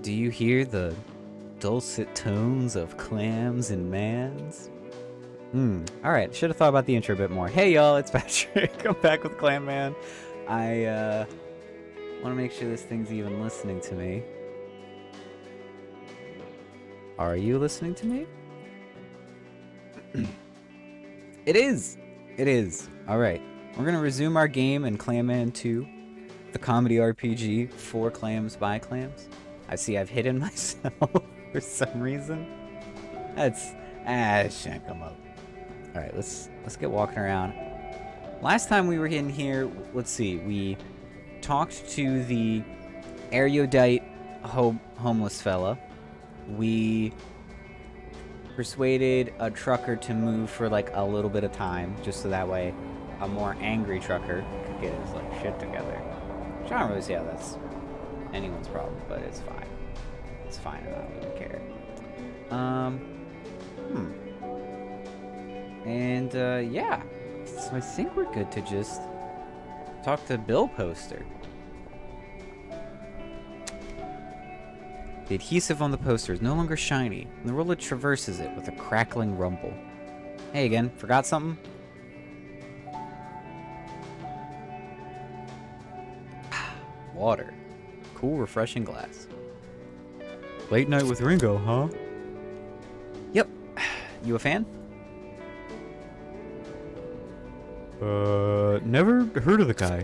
Do you hear the dulcet tones of clams and mans? Alright, should have thought about the intro a bit more. Hey y'all, it's Patrick. I'm back with Clam Man. I want to make sure this thing's even listening to me. Are you listening to me? It is! It is. Alright, we're gonna resume our game in Clam Man 2, the comedy RPG for clams by clams. I see I've hidden myself for some reason. It shan't come up. Alright, let's get walking around. Last time we were in here, let's see, we talked to the erudite homeless fella. We persuaded a trucker to move for like a little bit of time, just so that way a more angry trucker could get his like shit together. Which I don't really see how that's anyone's problem, but it's fine. It's fine, I don't really care. And yeah, so I think we're good to just talk to Bill Poster. The adhesive on the poster is no longer shiny, and the roller traverses it with a crackling rumble. Hey again, forgot something? Water. Cool, refreshing glass. Late night with Ringo, huh? Yep. You a fan? Never heard of the guy.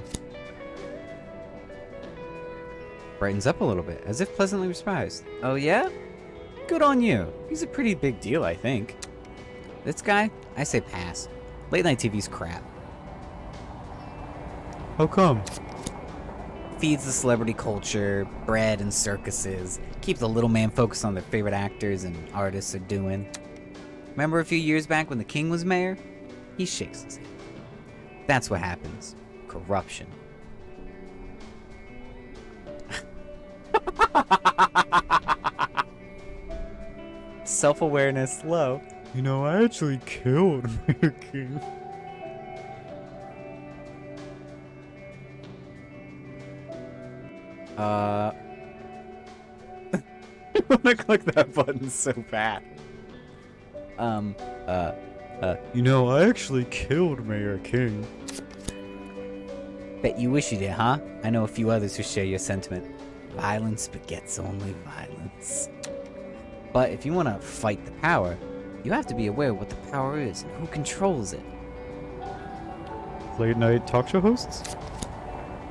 Brightens up a little bit, as if pleasantly surprised. Oh yeah? Good on you. He's a pretty big deal, I think. This guy? I say pass. Late night TV's crap. How come? Feeds the celebrity culture, bread and circuses, keep the little man focused on their favorite actors and artists are doing. Remember a few years back when the king was mayor? He shakes his head. That's what happens. Corruption. Self-awareness low. You know, I actually killed Mayor King. I wanna click that button so bad. You know, I actually killed Mayor King. Bet you wish you did, huh? I know a few others who share your sentiment. Violence begets only violence. But if you want to fight the power, you have to be aware of what the power is and who controls it. Late night talk show hosts?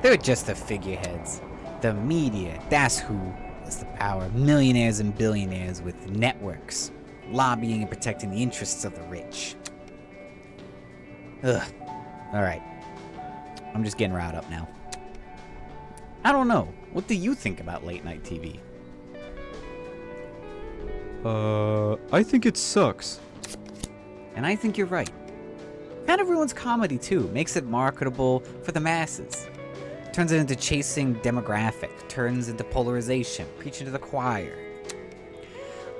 They're just the figureheads. The media, that's who is the power. Millionaires and billionaires with networks, lobbying and protecting the interests of the rich. Ugh. Alright. I'm just getting riled up now. I don't know. What do you think about late night TV? I think it sucks. And I think you're right. Kind of ruins comedy too. Makes it marketable for the masses. Turns it into chasing demographic. Turns into polarization. Preaching to the choir.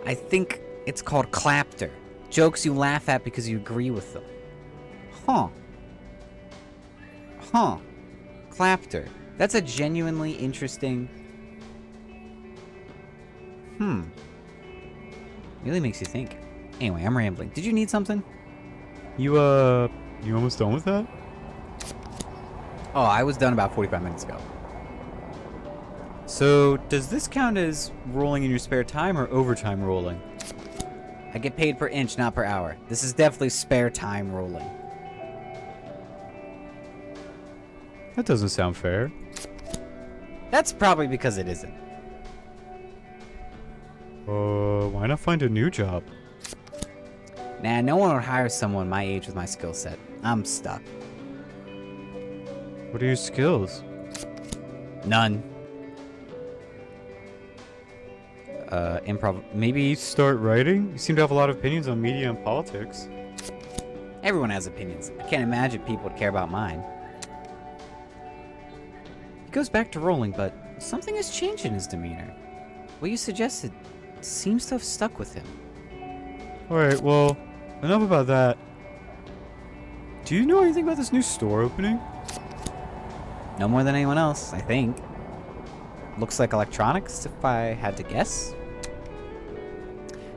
I think it's called clapter. Jokes you laugh at because you agree with them. Huh. Clapter. That's a genuinely interesting... Really makes you think. Anyway, I'm rambling. Did you need something? You almost done with that? Oh, I was done about 45 minutes ago. So, does this count as rolling in your spare time or overtime rolling? I get paid per inch, not per hour. This is definitely spare time rolling. That doesn't sound fair. That's probably because it isn't. Why not find a new job? Nah, no one would hire someone my age with my skill set. I'm stuck. What are your skills? None. Improv. Maybe start writing? You seem to have a lot of opinions on media and politics. Everyone has opinions. I can't imagine people would care about mine. He goes back to rolling, but something has changed in his demeanor. What you suggested seems to have stuck with him. Alright, well, enough about that. Do you know anything about this new store opening? No more than anyone else, I think. Looks like electronics, if I had to guess.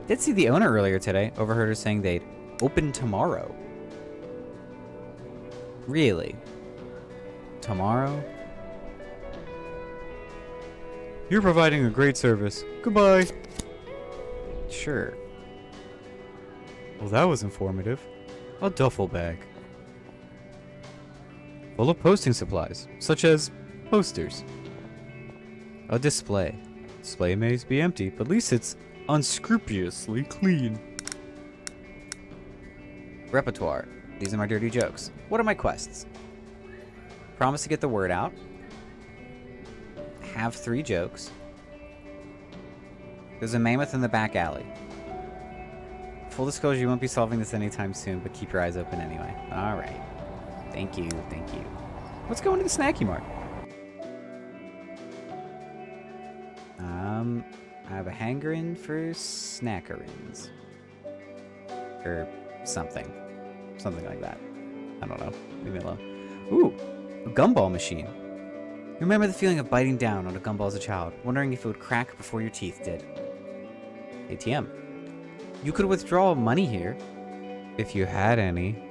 Did see the owner earlier today. Overheard her saying they'd open tomorrow. Really? Tomorrow? You're providing a great service. Goodbye. Sure. Well, that was informative. A duffel bag. Full of posting supplies, such as posters. A display. Display may be empty, but at least it's unscrupulously clean. Repertoire. These are my dirty jokes. What are my quests? Promise to get the word out. Have 3 jokes. There's a mammoth in the back alley. Full disclosure, you won't be solving this anytime soon, but keep your eyes open anyway. Alright. Thank you, thank you. Let's go into the snacky mart. I have a hanger-in for snackerins. Or something. Something like that. I don't know. Leave me alone. Ooh, a gumball machine. You remember the feeling of biting down on a gumball as a child, wondering if it would crack before your teeth did. ATM. You could withdraw money here, if you had any.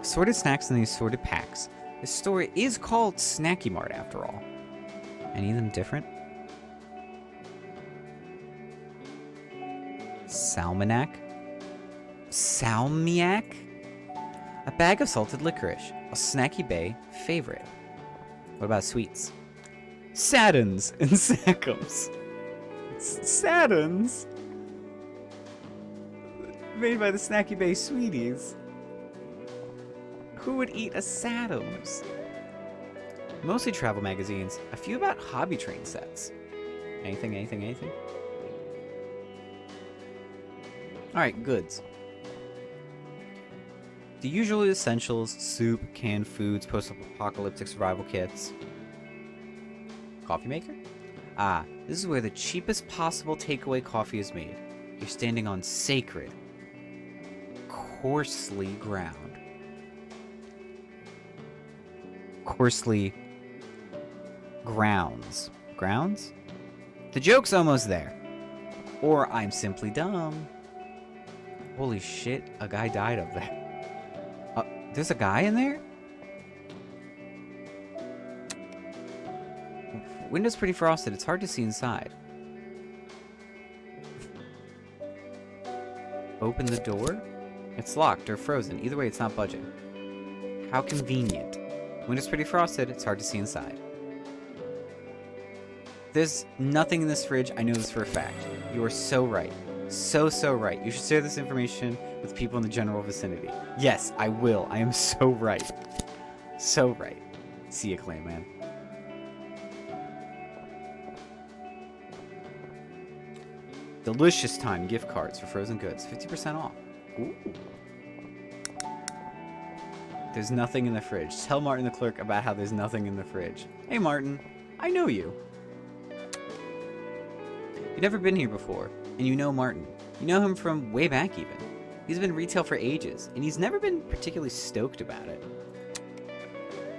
Sorted snacks in these sorted packs. This store is called Snacky Mart after all. Any of them different? Salmanac? Salmiac? A bag of salted licorice. A Snacky Bay favorite. What about sweets? Saddens and Sackums. Saddens? Made by the Snacky Bay Sweeties. Who would eat a Saddams? Mostly travel magazines. A few about hobby train sets. Anything? Alright, goods. The usual essentials: soup, canned foods, post-apocalyptic survival kits. Coffee maker? Ah, this is where the cheapest possible takeaway coffee is made. You're standing on sacred, coarsely ground. Coarsely grounds. Grounds? The joke's almost there. Or I'm simply dumb. Holy shit, a guy died up there. There's a guy in there? Window's pretty frosted. It's hard to see inside. Open the door? It's locked or frozen. Either way, it's not budging. How convenient. Window's pretty frosted. It's hard to see inside. There's nothing in this fridge. I know this for a fact. You are so right. So right. You should share this information with people in the general vicinity. Yes, I will. I am so right. So right. See ya, Clam Man. Delicious Time gift cards for frozen goods. 50% off. Ooh. There's nothing in the fridge. Tell Martin the clerk about how there's nothing in the fridge. Hey, Martin. I know you. You've never been here before, and you know Martin. You know him from way back even. He's been retail for ages, and he's never been particularly stoked about it.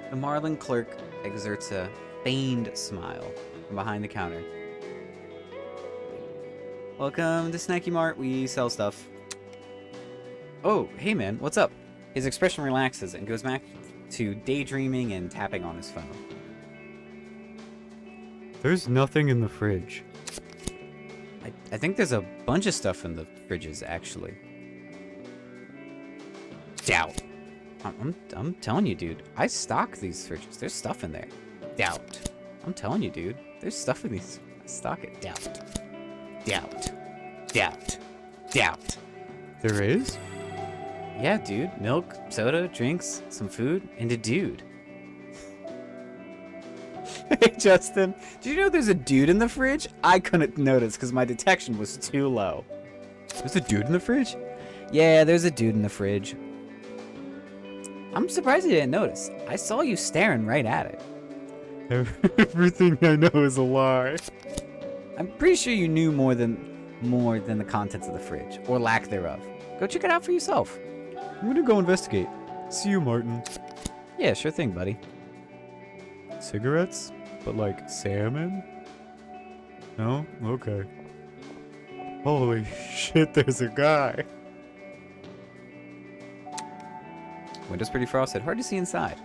The Marlin clerk exerts a feigned smile from behind the counter. Welcome to Snacky Mart. We sell stuff. Oh, hey man, what's up? His expression relaxes and goes back to daydreaming and tapping on his phone. There's nothing in the fridge. I think there's a bunch of stuff in the fridges, actually. Doubt. I'm telling you, dude. I stock these fridges. There's stuff in there. Doubt. I'm telling you, dude. There's stuff in these. I stock it. Doubt. Doubt. Doubt. Doubt. There is? Yeah, dude. Milk, soda, drinks, some food, and a dude. Hey, Justin. Did you know there's a dude in the fridge? I couldn't notice because my detection was too low. There's a dude in the fridge? Yeah, there's a dude in the fridge. I'm surprised you didn't notice. I saw you staring right at it. Everything I know is a lie. I'm pretty sure you knew more than the contents of the fridge, or lack thereof. Go check it out for yourself. I'm gonna go investigate. See you, Martin. Yeah, sure thing, buddy. Cigarettes? but like salmon? No? Okay. Holy shit, there's a guy. Window's pretty frosted. Hard to see inside.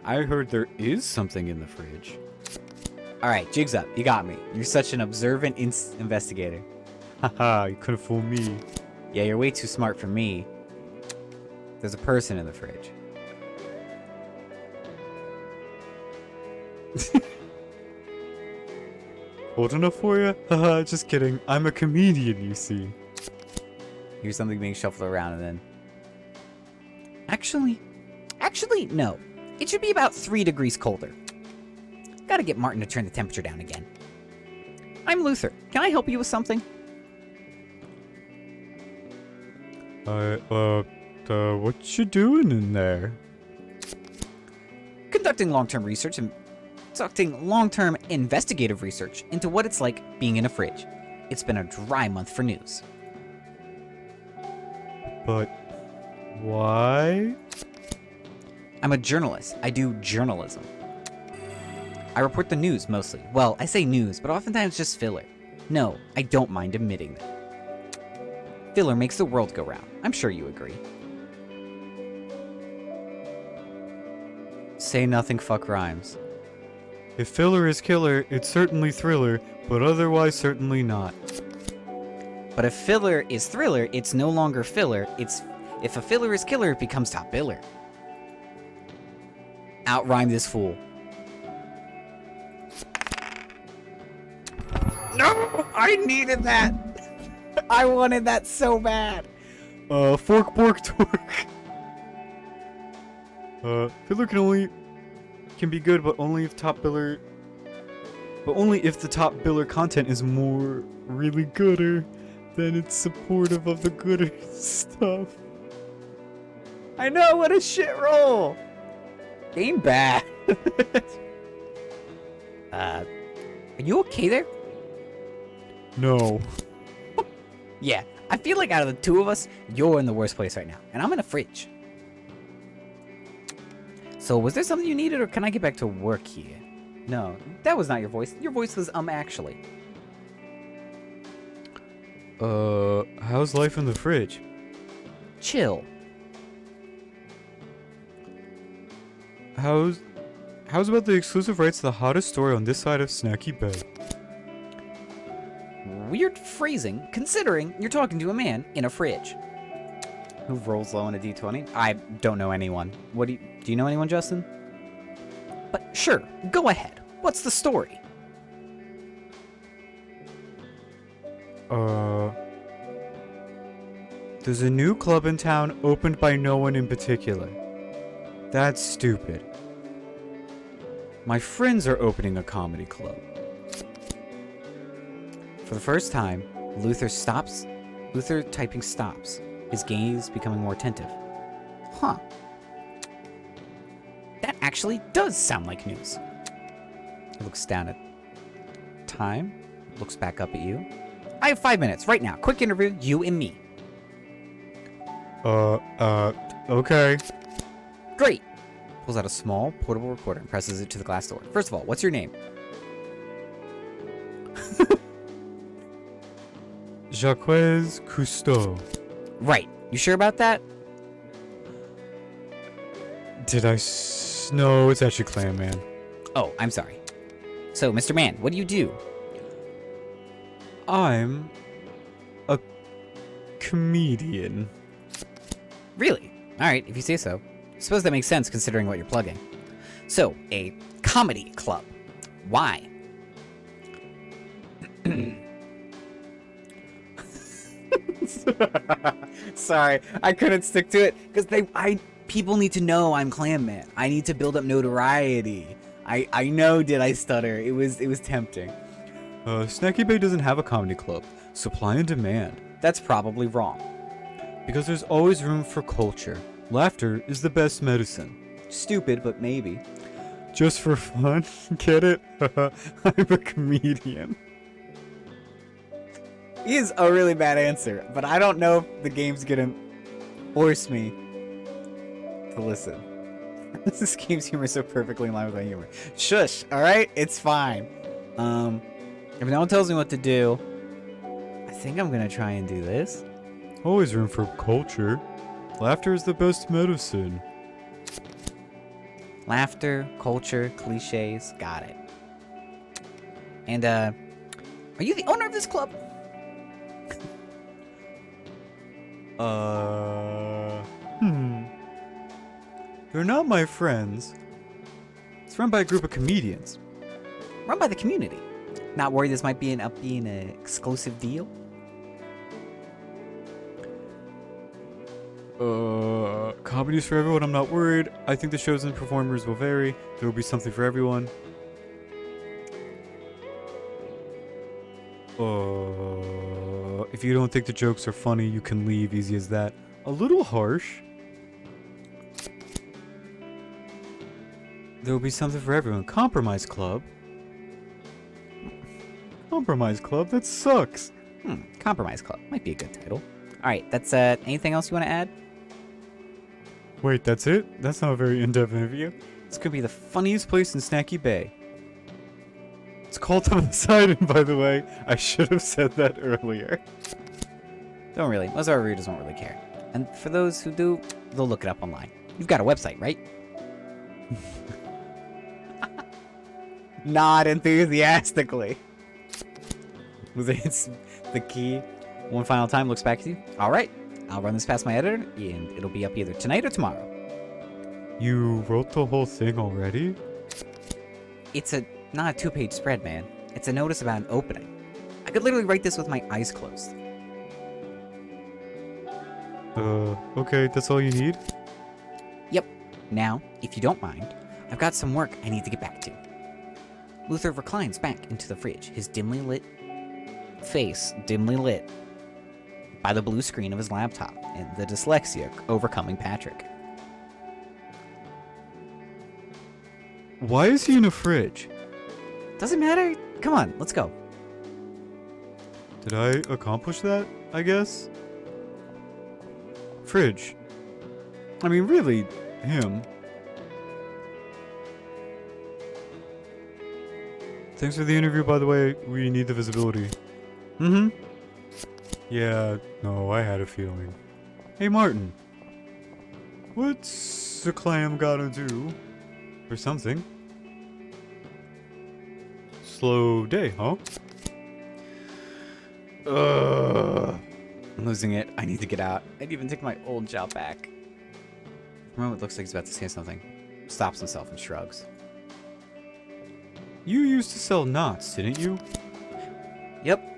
I heard there is something in the fridge. Alright, jigs up. You got me. You're such an observant investigator. Haha, you couldn't fool me. Yeah, you're way too smart for me. There's a person in the fridge. Old enough for you? Haha, just kidding. I'm a comedian, you see. Here's something being shuffled around and then... Actually, no. It should be about 3 degrees colder. Gotta get Martin to turn the temperature down again. I'm Luther. Can I help you with something? What you doing in there? Conducting long-term investigative research into what it's like being in a fridge. It's been a dry month for news. But why? I'm a journalist. I do journalism. I report the news mostly. Well, I say news, but oftentimes just filler. No, I don't mind admitting that. Filler makes the world go round. I'm sure you agree. Say nothing, fuck rhymes. If filler is killer, it's certainly thriller, but otherwise certainly not. But if filler is thriller, it's no longer filler. If a filler is killer, it becomes top biller. Outrhyme this fool. No! I needed that! I wanted that so bad! Fork, bork, torque. Filler can be good, but only if the top biller content is more really gooder, then it's supportive of the gooder stuff. I know, what a shit roll! Game bad. Are you okay there? No. Yeah, I feel like out of the two of us, you're in the worst place right now, and I'm in a fridge. So, was there something you needed, or can I get back to work here? No, that was not your voice. Your voice was, actually. How's life in the fridge? Chill. How's about the exclusive rights to the hottest story on this side of Snacky Bay? Weird phrasing, considering you're talking to a man in a fridge. Who rolls low on a d20? I don't know anyone. Do you know anyone, Justin? But sure, go ahead. What's the story? There's a new club in town opened by no one in particular. That's stupid. My friends are opening a comedy club. For the first time, Luther typing stops, his gaze becoming more attentive. Huh. That actually does sound like news. He looks down at time, looks back up at you. I have 5 minutes, right now. Quick interview, you and me. Okay. Great. Pulls out a small, portable recorder and presses it to the glass door. First of all, what's your name? Jacques Cousteau. Right. You sure about that? No, it's actually Clam Man. Oh, I'm sorry. So, Mr. Man, what do you do? I'm a comedian. Really? Alright, if you say so. Suppose that makes sense considering what you're plugging. So, a comedy club. Why? Sorry, I couldn't stick to it because people need to know I'm Clam Man. I need to build up notoriety. I know, did I stutter? It was tempting. Snacky Bay doesn't have a comedy club. Supply and demand. That's probably wrong. Because there's always room for culture. Laughter is the best medicine. Stupid, but maybe. Just for fun? Get it? I'm a comedian. He is a really bad answer, but I don't know if the game's gonna force me to listen. This game's humor is so perfectly in line with my humor. Shush, alright? It's fine. If no one tells me what to do, I think I'm gonna try and do this. Always room for culture. Laughter is the best medicine. Laughter, culture, cliches, got it. And, are you the owner of this club? They're not my friends. It's run by a group of comedians. Run by the community. Not worried this might be an exclusive deal? Comedy's for everyone, I'm not worried. I think the shows and performers will vary. There will be something for everyone. If you don't think the jokes are funny, you can leave, easy as that. A little harsh. There will be something for everyone. Compromise Club? Compromise Club? That sucks. Compromise Club. Might be a good title. Alright, that's, anything else you want to add? Wait, that's it? That's not a very in-depth interview. It's gonna be the funniest place in Snacky Bay. It's called the Poseidon, by the way. I should have said that earlier. Don't really. Most of our readers won't really care. And for those who do, they'll look it up online. You've got a website, right? Nod enthusiastically. It's the key. One final time, looks back at you. Alright, I'll run this past my editor, and it'll be up either tonight or tomorrow. You wrote the whole thing already? It's not a 2-page spread, man. It's a notice about an opening. I could literally write this with my eyes closed. Okay, that's all you need? Yep. Now, if you don't mind, I've got some work I need to get back to. Luther reclines back into the fridge, his dimly lit face dimly lit by the blue screen of his laptop and the dyslexia overcoming Patrick. Why is he in a fridge? Doesn't matter. Come on, let's go. Did I accomplish that, I guess? Fridge. I mean, really, him. Thanks for the interview, by the way. We need the visibility. Yeah, no, I had a feeling. Hey, Martin. What's the clam gotta do? Or something. Slow day, huh? I'm losing it. I need to get out. I'd even take my old job back. For a moment, it looks like he's about to say something. Stops himself and shrugs. You used to sell knots, didn't you? Yep.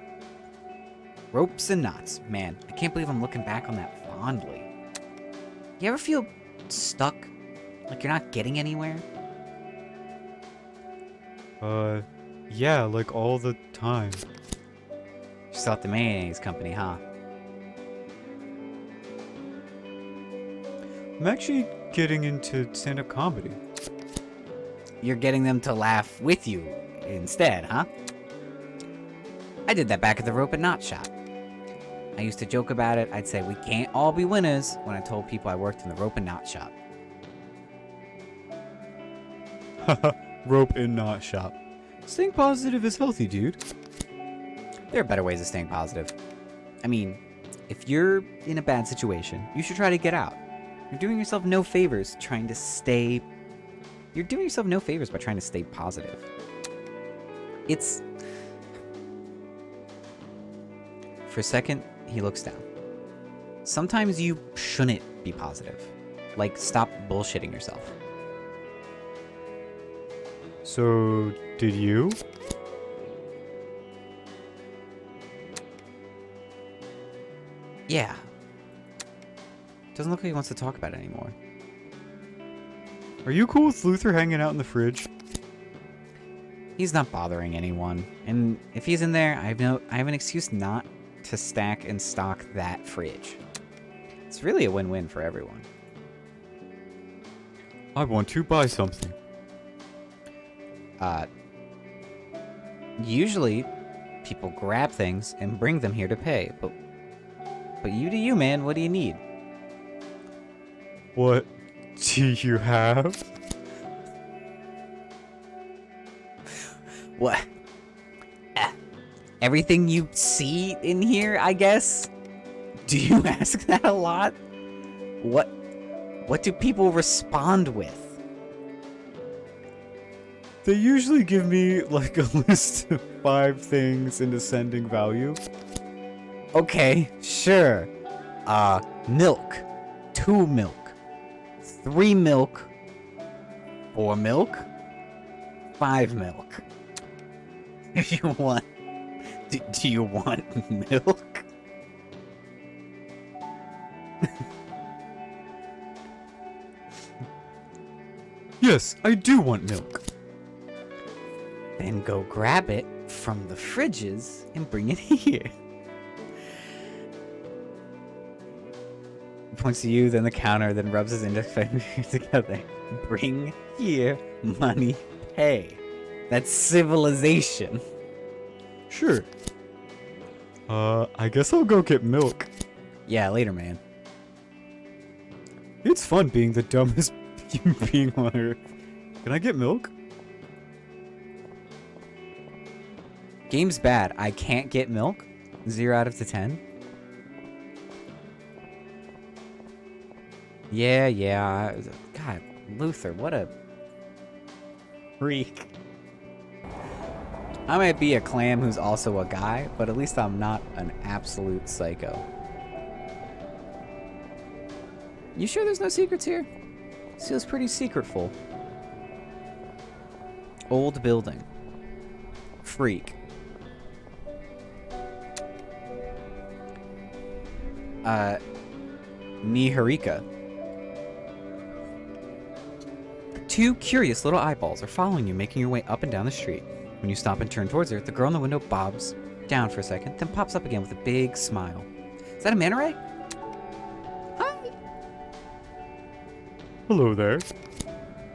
Ropes and knots. Man, I can't believe I'm looking back on that fondly. You ever feel stuck? Like you're not getting anywhere? Yeah, like all the time. Just thought the mayonnaise company, huh? I'm actually getting into stand-up comedy. You're getting them to laugh with you instead, huh? I did that back at the rope and knot shop. I used to joke about it. I'd say we can't all be winners when I told people I worked in the rope and knot shop. Rope and knot shop. Staying positive is healthy, dude. There are better ways of staying positive. I mean, if you're in a bad situation, you should try to get out. You're doing yourself no favors trying to stay... You're doing yourself no favors by trying to stay positive. It's... For a second, he looks down. Sometimes you shouldn't be positive. Like, stop bullshitting yourself. So, did you? Yeah. Doesn't look like he wants to talk about it anymore. Are you cool with Luther hanging out in the fridge? He's not bothering anyone. And if he's in there, I have an excuse not to stack and stock that fridge. It's really a win-win for everyone. I want to buy something. Usually people grab things and bring them here to pay, but you do you, man. What do you need? What Do you have? What? Everything you see in here, I guess? Do you ask that a lot? What do people respond with? They usually give me like a list of 5 things in ascending value. Okay, sure. Milk. 2 milk. 3 milk. 4 milk. 5 milk. If you want... Do you want milk? Yes, I do want milk. Then go grab it from the fridges and bring it here. He points to you, then the counter, then rubs his index finger together. Bring here, money, pay. That's civilization. Sure. I guess I'll go get milk. Yeah, later, man. It's fun being the dumbest human being on Earth. Can I get milk? Game's bad. I can't get milk. 0 out of 10. Yeah. God, Luther, what a freak. I might be a clam who's also a guy, but at least I'm not an absolute psycho. You sure there's no secrets here? This feels pretty secretful. Old building. Freak. Niharika. 2 curious little eyeballs are following you, making your way up and down the street. When you stop and turn towards her, the girl in the window bobs down for a second, then pops up again with a big smile. Is that a manta ray? Hi! Hello there.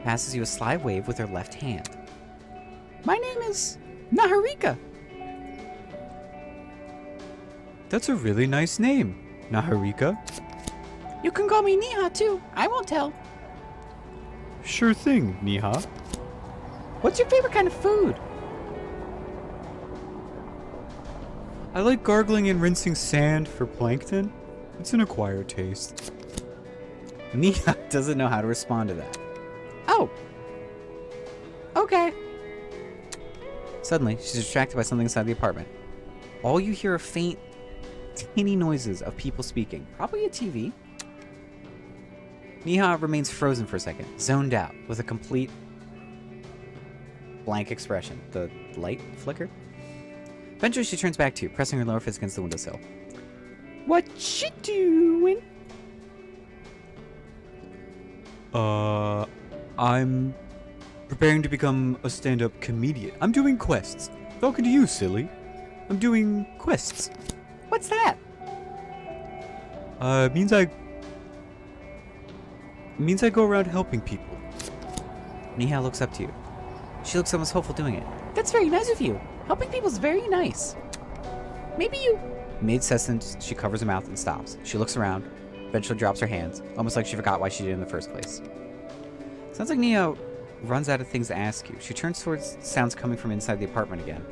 Passes you a sly wave with her left hand. My name is Naharika. That's a really nice name, Naharika. You can call me Niha too. I won't tell. Sure thing, Niha. What's your favorite kind of food? I like gargling and rinsing sand for plankton. It's an acquired taste. Niha doesn't know how to respond to that. Oh. Okay. Suddenly, she's distracted by something inside the apartment. All you hear are faint, teeny noises of people speaking. Probably a TV. Niha remains frozen for a second, zoned out, with a complete blank expression. The light flickered. Eventually, she turns back to you, pressing her lower fist against the windowsill. What you doing? I'm preparing to become a stand-up comedian. I'm doing quests. Talking to you, silly. I'm doing quests. What's that? Means I go around helping people. Niha looks up to you. She looks almost hopeful doing it. That's very nice of you. Helping people is very nice. Maybe you... Mid-sentence, she covers her mouth and stops. She looks around, eventually drops her hands, almost like she forgot why she did it in the first place. Sounds like Niha runs out of things to ask you. She turns towards sounds coming from inside the apartment again.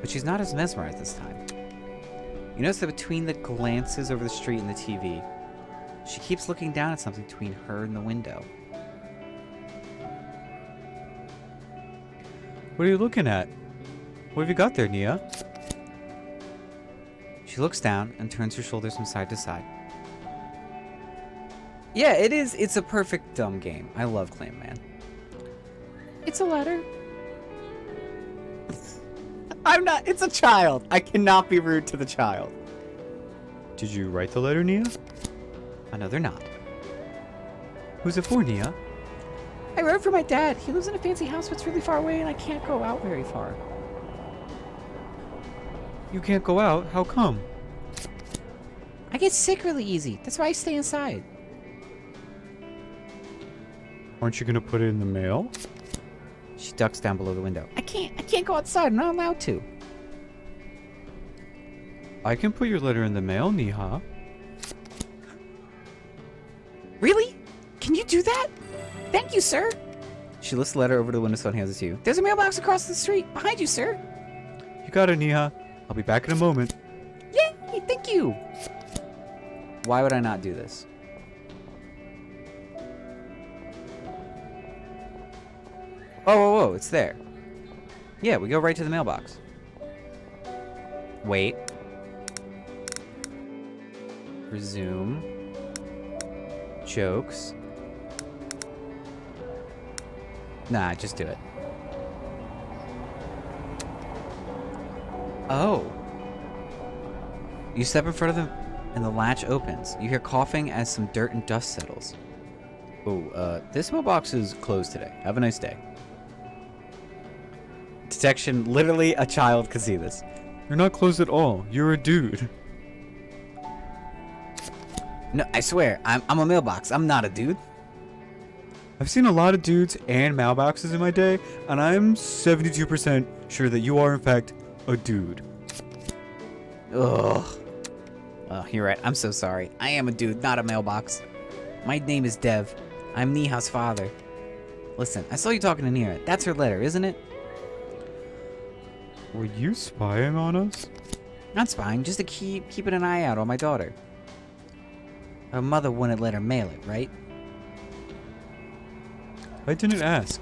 But she's not as mesmerized this time. You notice that between the glances over the street and the TV, she keeps looking down at something between her and the window. What are you looking at? What have you got there, Niha? She looks down and turns her shoulders from side to side. Yeah, it is. It's a perfect dumb game. I love Clam-Man. It's a letter. I'm not. It's a child. I cannot be rude to the child. Did you write the letter, Niha? Another nod. Who's it for, Niha? I wrote for my dad. He lives in a fancy house, but it's really far away, and I can't go out very far. You can't go out? How come? I get sick really easy. That's why I stay inside. Aren't you gonna put it in the mail? She ducks down below the window. I can't go outside. I'm not allowed to. I can put your letter in the mail, Niha. Really? Can you do that? Thank you, sir. She lifts the letter over to the windowsill and hands it to you. There's a mailbox across the street, behind you, sir. You got it, Neha. I'll be back in a moment. Yay, thank you. Why would I not do this? Oh, whoa, whoa, it's there. Yeah, we go right to the mailbox. Wait. Resume. Jokes. Nah, just do it. Oh. You step in front of them and the latch opens. You hear coughing as some dirt and dust settles. Oh, this mailbox is closed today. Have a nice day. Detection, literally a child could see this. You're not closed at all. You're a dude. No, I swear, I'm a mailbox. I'm not a dude. I've seen a lot of dudes and mailboxes in my day, and I'm 72% sure that you are, in fact, a dude. Ugh. Oh, you're right. I'm so sorry. I am a dude, not a mailbox. My name is Dev. I'm Neha's father. Listen, I saw you talking to Neha. That's her letter, isn't it? Were you spying on us? Not spying, just to keeping an eye out on my daughter. Her mother wouldn't let her mail it, right? I didn't ask.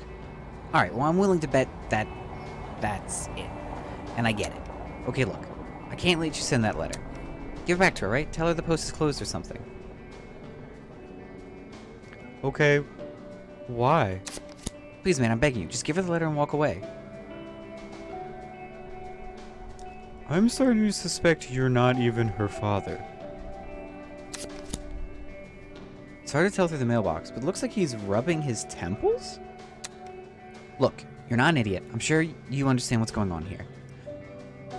Alright, well, I'm willing to bet that that's it. And I get it. Okay, look. I can't let you send that letter. Give it back to her, right? Tell her the post is closed or something. Okay. Why? Please, man, I'm begging you. Just give her the letter and walk away. I'm starting to suspect you're not even her father. It's hard to tell through the mailbox, but it looks like he's rubbing his temples? Look, you're not an idiot. I'm sure you understand what's going on here.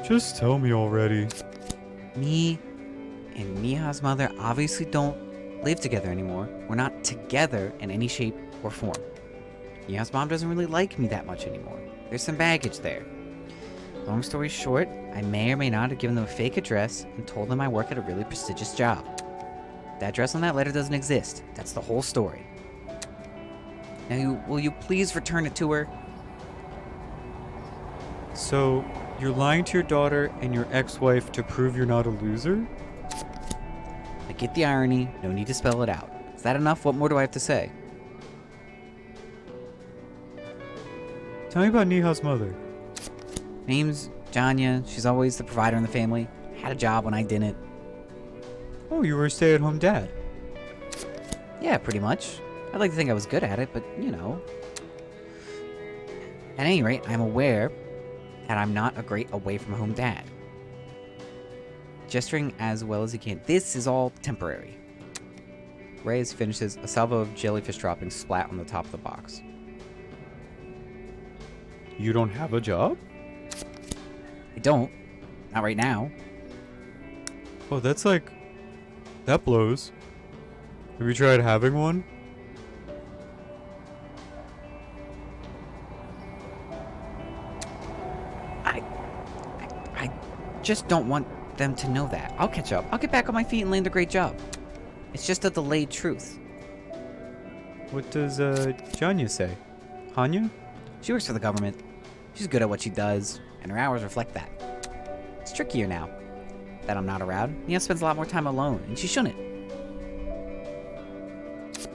Just tell me already. Me and Neha's mother obviously don't live together anymore. We're not together in any shape or form. Neha's mom doesn't really like me that much anymore. There's some baggage there. Long story short, I may or may not have given them a fake address and told them I work at a really prestigious job. The address on that letter doesn't exist. That's the whole story. Now, will you please return it to her? So, you're lying to your daughter and your ex-wife to prove you're not a loser? I get the irony. No need to spell it out. Is that enough? What more do I have to say? Tell me about Neha's mother. Name's Janya. She's always the provider in the family. Had a job when I didn't. Oh, you were a stay-at-home dad. Yeah, pretty much. I'd like to think I was good at it, but, you know. At any rate, I'm aware that I'm not a great away-from-home dad. Gesturing as well as he can. This is all temporary. Reyes finishes, a salvo of jellyfish droppings splat on the top of the box. You don't have a job? I don't. Not right now. Oh, that's like... That blows. Have you tried having one? I just don't want them to know that. I'll catch up. I'll get back on my feet and land a great job. It's just a delayed truth. What does, Janya say? Hanya? She works for the government. She's good at what she does, and her hours reflect that. It's trickier now that I'm not around. Nia spends a lot more time alone, and she shouldn't.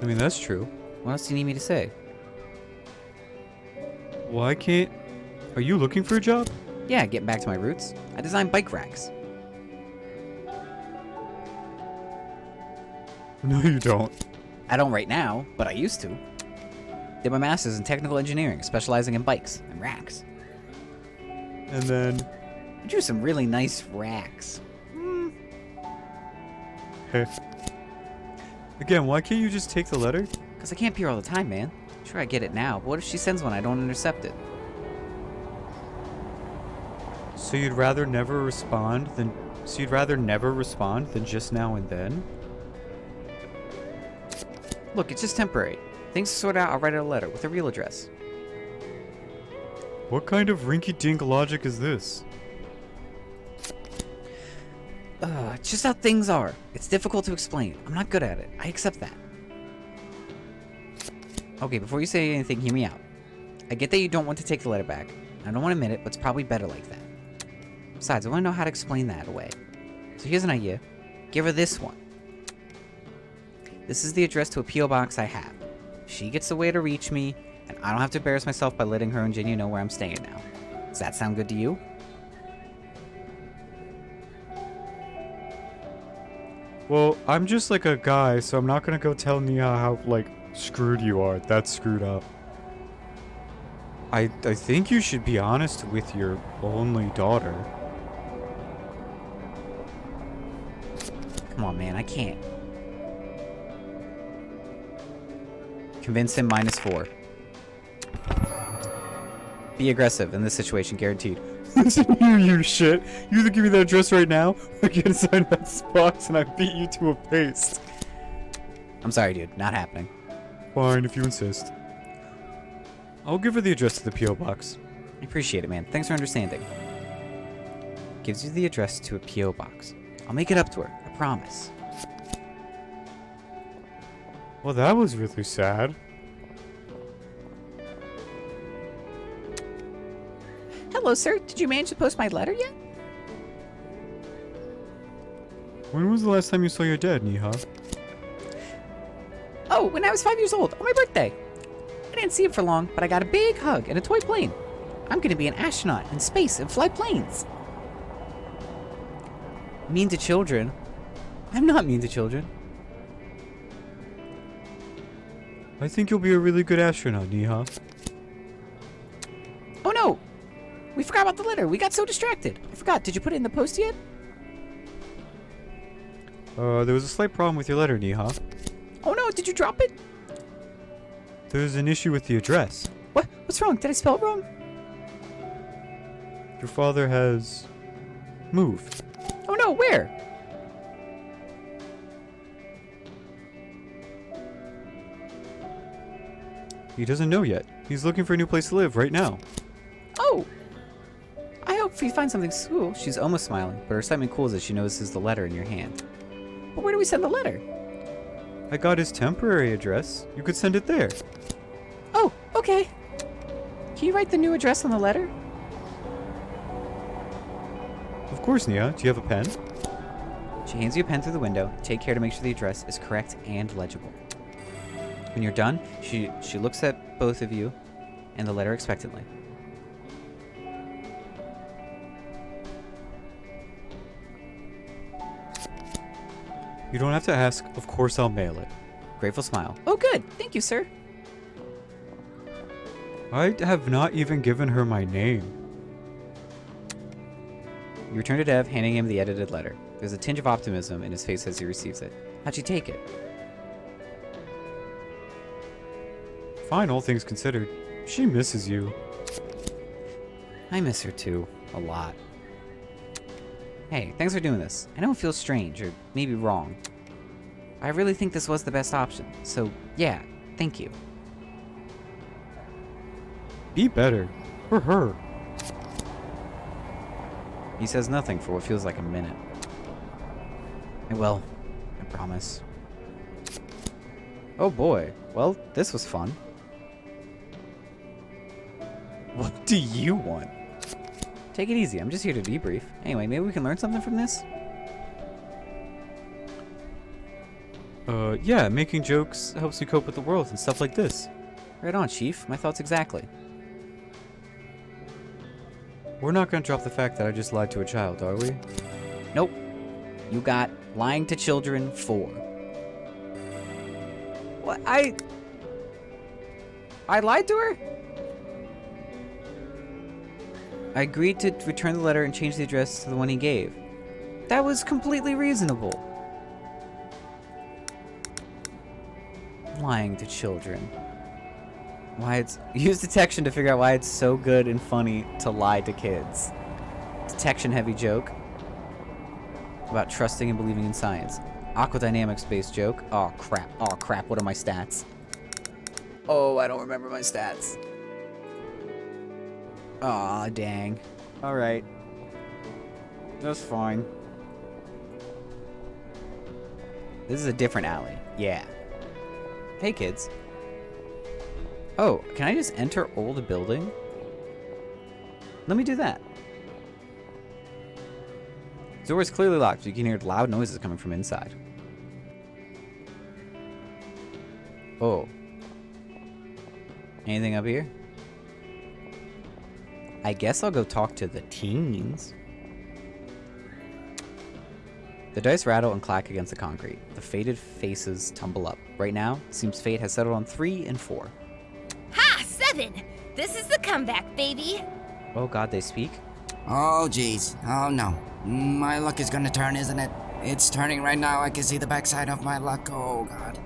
I mean, that's true. What else do you need me to say? Why can't... Are you looking for a job? Yeah, getting back to my roots. I design bike racks. No, you don't. I don't right now, but I used to. Did my master's in technical engineering, specializing in bikes and racks. And then... I drew some really nice racks. Hey. Again, why can't you just take the letter? Because I can't be here all the time, man. Sure, I get it now, but what if she sends one I don't intercept it? So you'd rather never respond than... So you'd rather never respond than just now and then? Look, it's just temporary. Things sort out, I'll write her a letter with a real address. What kind of rinky-dink logic is this? It's just how things are. It's difficult to explain. I'm not good at it. I accept that. Okay, before you say anything, hear me out. I get that you don't want to take the letter back. I don't want to admit it, but it's probably better like that. Besides, I want to know how to explain that away. So here's an idea. Give her this one. This is the address to a P.O. box I have. She gets the way to reach me, and I don't have to embarrass myself by letting her and Ginya know where I'm staying now. Does that sound good to you? Well, I'm just like a guy, so I'm not gonna go tell Nia how, like, screwed you are. That's screwed up. I think you should be honest with your only daughter. Come on, man, I can't. Convince him -4. Be aggressive in this situation, guaranteed. Listen here, you shit. You either give me that address right now, or get inside that box and I beat you to a paste. I'm sorry, dude. Not happening. Fine, if you insist. I'll give her the address to the P.O. box. I appreciate it, man. Thanks for understanding. Gives you the address to a P.O. box. I'll make it up to her. I promise. Well, that was really sad. Hello, sir. Did you manage to post my letter yet? When was the last time you saw your dad, Niha? Oh, when I was 5 years old, on my birthday. I didn't see him for long, but I got a big hug and a toy plane. I'm gonna be an astronaut in space and fly planes. Mean to children? I'm not mean to children. I think you'll be a really good astronaut, Niha. Oh no! We forgot about the letter. We got so distracted. I forgot. Did you put it in the post yet? There was a slight problem with your letter, Niha. Oh no, did you drop it? There's an issue with the address. What? What's wrong? Did I spell it wrong? Your father has moved. Oh no, where? He doesn't know yet. He's looking for a new place to live right now. Oh! I hope he finds something cool. She's almost smiling, but her excitement cools as she notices the letter in your hand. But where do we send the letter? I got his temporary address. You could send it there. Oh, okay. Can you write the new address on the letter? Of course, Nia. Do you have a pen? She hands you a pen through the window. Take care to make sure the address is correct and legible. When you're done, she looks at both of you and the letter expectantly. You don't have to ask. Of course I'll mail it. Grateful smile. Oh, good. Thank you, sir. I have not even given her my name. You return to Dev, handing him the edited letter. There's a tinge of optimism in his face as he receives it. How'd she take it? Fine, all things considered. She misses you. I miss her too. A lot. Hey, thanks for doing this. I know it feels strange, or maybe wrong. I really think this was the best option. So, yeah, thank you. Be better. For her. He says nothing for what feels like a minute. I will. I promise. Oh boy. Well, this was fun. What do you want? Take it easy. I'm just here to debrief. Anyway, maybe we can learn something from this? Yeah, making jokes helps you cope with the world and stuff like this. Right on, Chief. My thoughts exactly. We're not gonna drop the fact that I just lied to a child, are we? Nope. You got lying to children 4. What? I lied to her? I agreed to return the letter and change the address to the one he gave. That was completely reasonable. Lying to children. Why it's... Use detection to figure out why it's so good and funny to lie to kids. Detection heavy joke. About trusting and believing in science. Aquadynamics-based joke. Oh crap, what are my stats? Oh, I don't remember my stats. Aw, dang. Alright. That's fine. This is a different alley. Yeah. Hey, kids. Oh, can I just enter old building? Let me do that. The door is clearly locked, but you can hear loud noises coming from inside. Oh. Anything up here? I guess I'll go talk to the teens. The dice rattle and clack against the concrete. The faded faces tumble up. Right now, it seems fate has settled on 3 and 4. Ha! 7! This is the comeback, baby! Oh god, they speak? Oh, jeez. Oh, no. My luck is gonna turn, isn't it? It's turning right now. I can see the backside of my luck. Oh, God.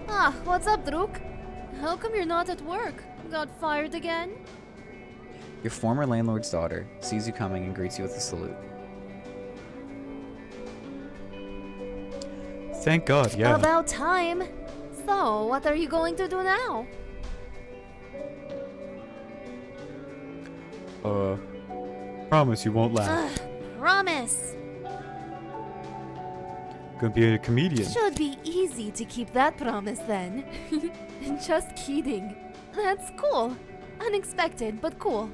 Ah, what's up, Druk? How come you're not at work? Got fired again? Your former landlord's daughter sees you coming and greets you with a salute. Thank God, yeah. About time. So, what are you going to do now? Promise you won't laugh. Promise. Gonna be a comedian. Should be easy to keep that promise then. Just kidding. That's cool. Unexpected, but cool.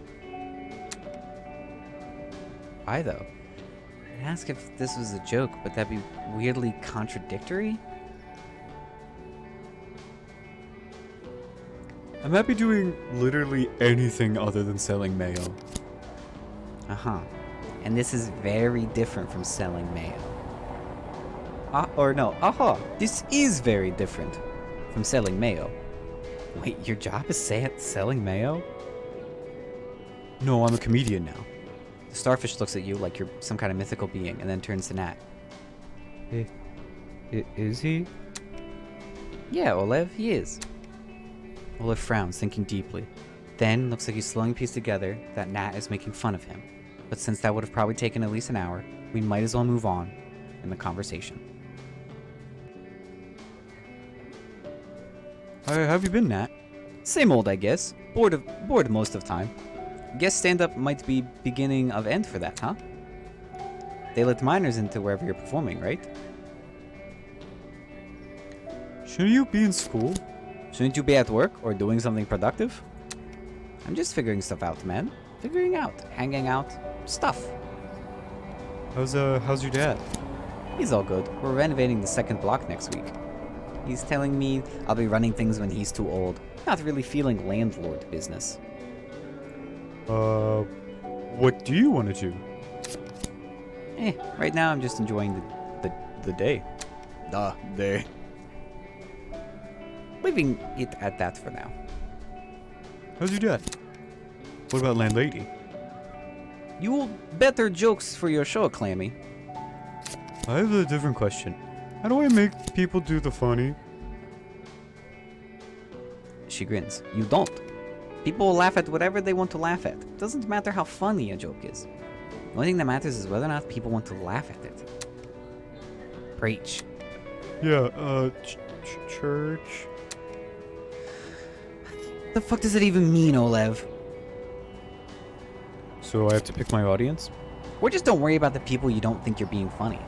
Why though? I'd ask if this was a joke, but that'd be weirdly contradictory. I'm happy doing literally anything other than selling mayo. Uh-huh. And this is very different from selling mayo. This is very different from selling mayo. Wait, your job is selling mayo? No, I'm a comedian now. The starfish looks at you like you're some kind of mythical being and then turns to Nat. Is he? Yeah, Olev, he is. Olev frowns, thinking deeply. Then looks like he's slowly pieced together that Nat is making fun of him. But since that would have probably taken at least an hour, we might as well move on in the conversation. How have you been, Nat? Same old, I guess. Bored most of the time. Guess stand-up might be beginning of end for that, huh? They let minors into wherever you're performing, right? Shouldn't you be in school? Shouldn't you be at work or doing something productive? I'm just figuring stuff out, man. Figuring out, hanging out, stuff. How's your dad? He's all good. We're renovating the second block next week. He's telling me I'll be running things when he's too old. Not really feeling landlord business. What do you want to do? Right now I'm just enjoying the day. Day. Leaving it at that for now. How's your dad? What about landlady? You better jokes for your show, Clammy. I have a different question. How do I make people do the funny? She grins. You don't. People will laugh at whatever they want to laugh at. Doesn't matter how funny a joke is. The only thing that matters is whether or not people want to laugh at it. Preach. Yeah, church? The fuck does it even mean, Olev? So I have to pick my audience? Or just don't worry about the people you don't think you're being funny.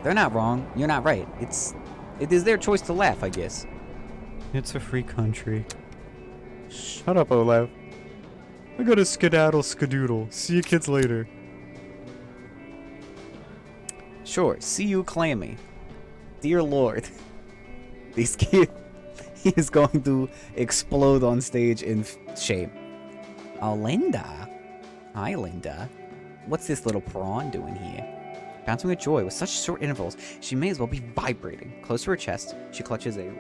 They're not wrong. You're not right. It is their choice to laugh, I guess. It's a free country. Shut up, Olev. I gotta skedaddle skadoodle. See you kids later. Sure, see you, Clammy. Dear Lord. These kids... He is going to explode on stage in shame. Oh, Linda. Hi, Linda. What's this little prawn doing here? Bouncing with joy with such short intervals, she may as well be vibrating. Close to her chest, she clutches a...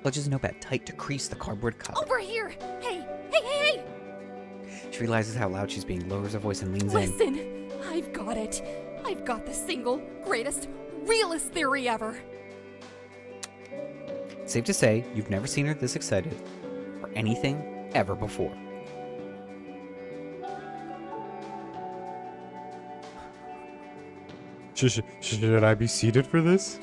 Clutches a notepad tight to crease the cardboard cover. Over here! Hey! She realizes how loud she's being, lowers her voice and leans in. Listen, I've got it. I've got the single greatest, realest theory ever. Safe to say, you've never seen her this excited for anything ever before. Should I be seated for this?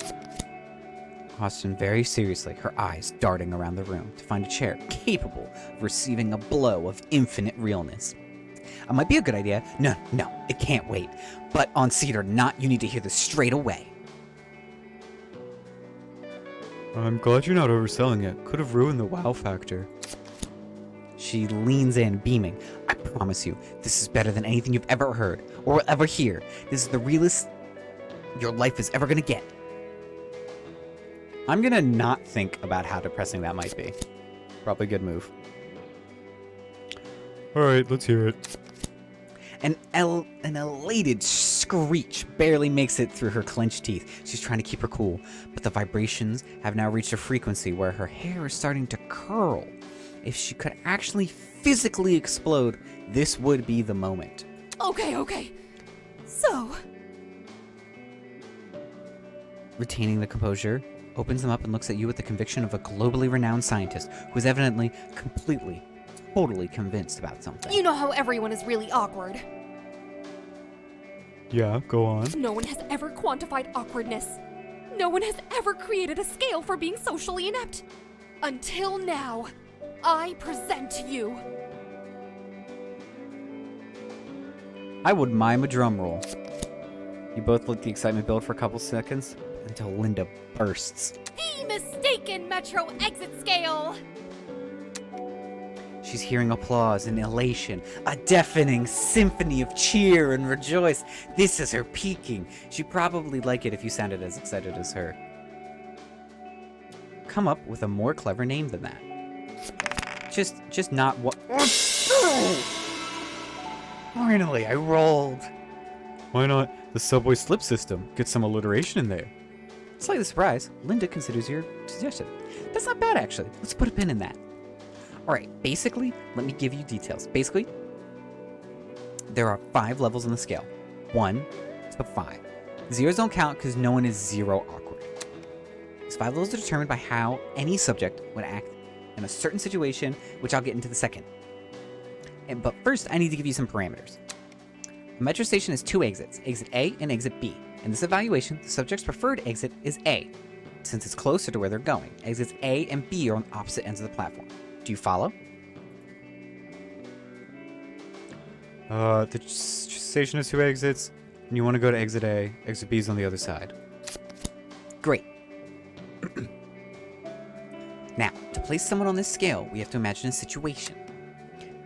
Austin very seriously, her eyes darting around the room to find a chair capable of receiving a blow of infinite realness. It might be a good idea. No, it can't wait. But on seat or not, you need to hear this straight away. I'm glad you're not overselling it. Could have ruined the wow factor. She leans in, beaming. I promise you, this is better than anything you've ever heard or will ever hear. This is the realest your life is ever gonna get. I'm gonna not think about how depressing that might be. Probably a good move. Alright, let's hear it. An elated screech barely makes it through her clenched teeth. She's trying to keep her cool, but the vibrations have now reached a frequency where her hair is starting to curl. If she could actually physically explode, this would be the moment. Okay. So, Retaining the composure, opens them up and looks at you with the conviction of a globally renowned scientist who is evidently completely, totally convinced about something. you know how everyone is really awkward. Yeah, go on. No one has ever quantified awkwardness. No one has ever created a scale for being socially inept. Until now, I present to you. I would mime a drum roll. You both let the excitement build for a couple seconds until Linda bursts. The mistaken Metro exit scale. She's hearing applause and elation, a deafening symphony of cheer and rejoice. This is her peaking. She'd probably like it if you sounded as excited as her. Come up with a more clever name than that. Just not what. Finally, I rolled. Why not the subway slip system? Get some alliteration in there. Slightly surprised, Linda considers your suggestion. That's not bad, actually. Let's put a pin in that. Alright, basically, let me give you details. Basically, there are 5 levels on the scale. 1 to 5. Zeros don't count because no one is zero awkward. These 5 levels are determined by how any subject would act in a certain situation, which I'll get into the second. But first, I need to give you some parameters. A metro station has 2 exits, exit A and exit B. In this evaluation, the subject's preferred exit is A, since it's closer to where they're going. Exits A and B are on opposite ends of the platform. Do you follow? The station has 2 exits, and you want to go to exit A. Exit B is on the other side. Great. Now, to place someone on this scale, we have to imagine a situation.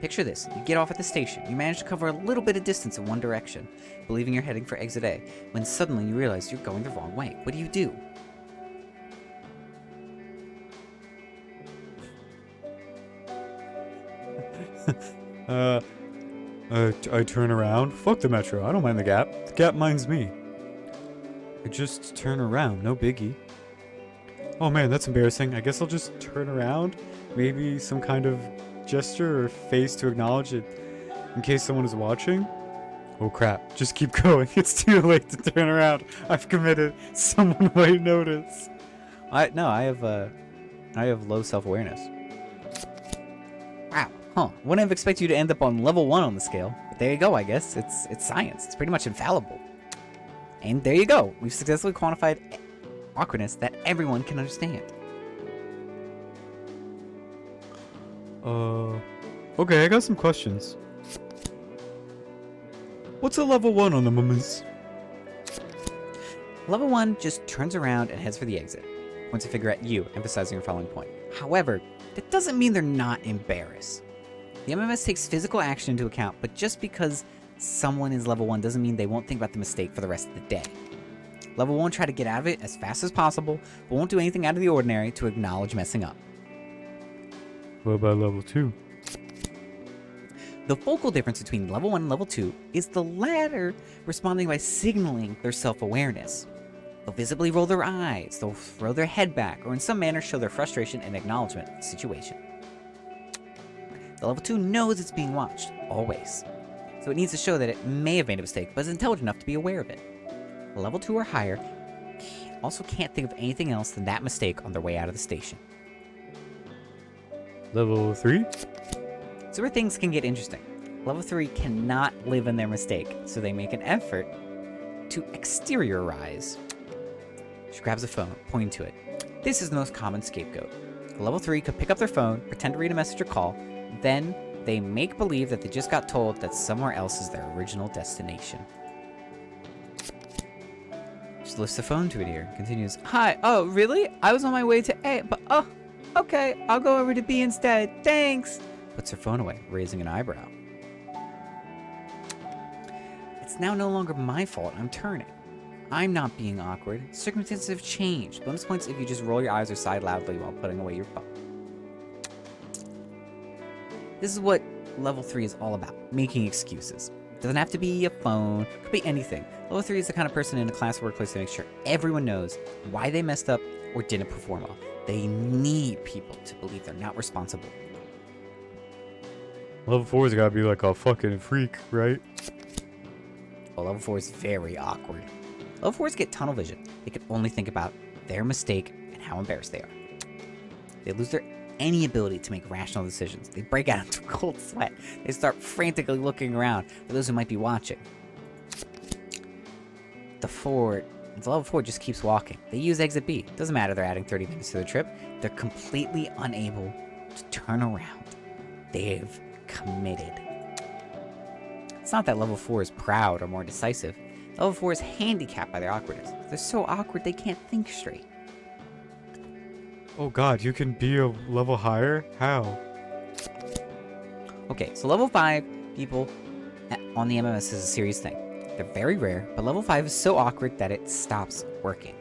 Picture this. You get off at the station. You manage to cover a little bit of distance in one direction, believing you're heading for exit A, when suddenly you realize you're going the wrong way. What do you do? I turn around. Fuck the metro. I don't mind the gap. The gap minds me. I just turn around. No biggie. Oh man, that's embarrassing. I guess I'll just turn around. Maybe some kind of gesture or face to acknowledge it in case someone is watching. Oh crap. Just keep going. It's too late to turn around. I've committed. Someone might notice. I have low self-awareness. Wow. Huh. Wouldn't have expected you to end up on level 1 on the scale. But there you go, I guess. It's science. It's pretty much infallible. And there you go. We've successfully quantified awkwardness that everyone can understand. Okay, I got some questions. What's a level 1 on the mummies? Level 1 just turns around and heads for the exit. Points a finger at you, emphasizing your following point. However, that doesn't mean they're not embarrassed. The MMS takes physical action into account, but just because someone is level 1 doesn't mean they won't think about the mistake for the rest of the day. Level 1 try to get out of it as fast as possible, but won't do anything out of the ordinary to acknowledge messing up. What about level 2? The focal difference between level 1 and level 2 is the latter responding by signaling their self-awareness. They'll visibly roll their eyes, they'll throw their head back, or in some manner show their frustration and acknowledgement of the situation. The level 2 knows it's being watched, always. So it needs to show that it may have made a mistake, but is intelligent enough to be aware of it. The level 2 or higher also can't think of anything else than that mistake on their way out of the station. Level 3? So where things can get interesting. Level 3 cannot live in their mistake, so they make an effort to exteriorize. She grabs a phone, pointing to it. This is the most common scapegoat. Level 3 could pick up their phone, pretend to read a message or call, then they make believe that they just got told that somewhere else is their original destination. She's Just lifts the phone to an ear. Continues. Hi. Oh, really? I was on my way to A, but oh, okay. I'll go over to B instead. Thanks. Puts her phone away, raising an eyebrow. It's now no longer my fault. I'm turning. I'm not being awkward. Circumstances have changed. Bonus points if you just roll your eyes or sigh loudly while putting away your phone. This is what level 3 is all about. Making excuses. Doesn't have to be a phone. Could be anything. Level 3 is the kind of person in a class or workplace to make sure everyone knows why they messed up or didn't perform well. They need people to believe they're not responsible. Level 4's gotta be like a fucking freak, right? Well, level 4 is very awkward. Level 4s get tunnel vision. They can only think about their mistake and how embarrassed they are. They lose their any ability to make rational decisions. They break out into a cold sweat. They start frantically looking around for those who might be watching. The level 4 just keeps walking. They use exit B. Doesn't matter they're adding 30 minutes to their trip. They're completely unable to turn around. They've committed. It's not that level 4 is proud or more decisive. Level 4 is handicapped by their awkwardness. They're so awkward they can't think straight. Oh god, you can be a level higher? How? Okay, so level 5 people on the MMS is a serious thing. They're very rare, but level 5 is so awkward that it stops working.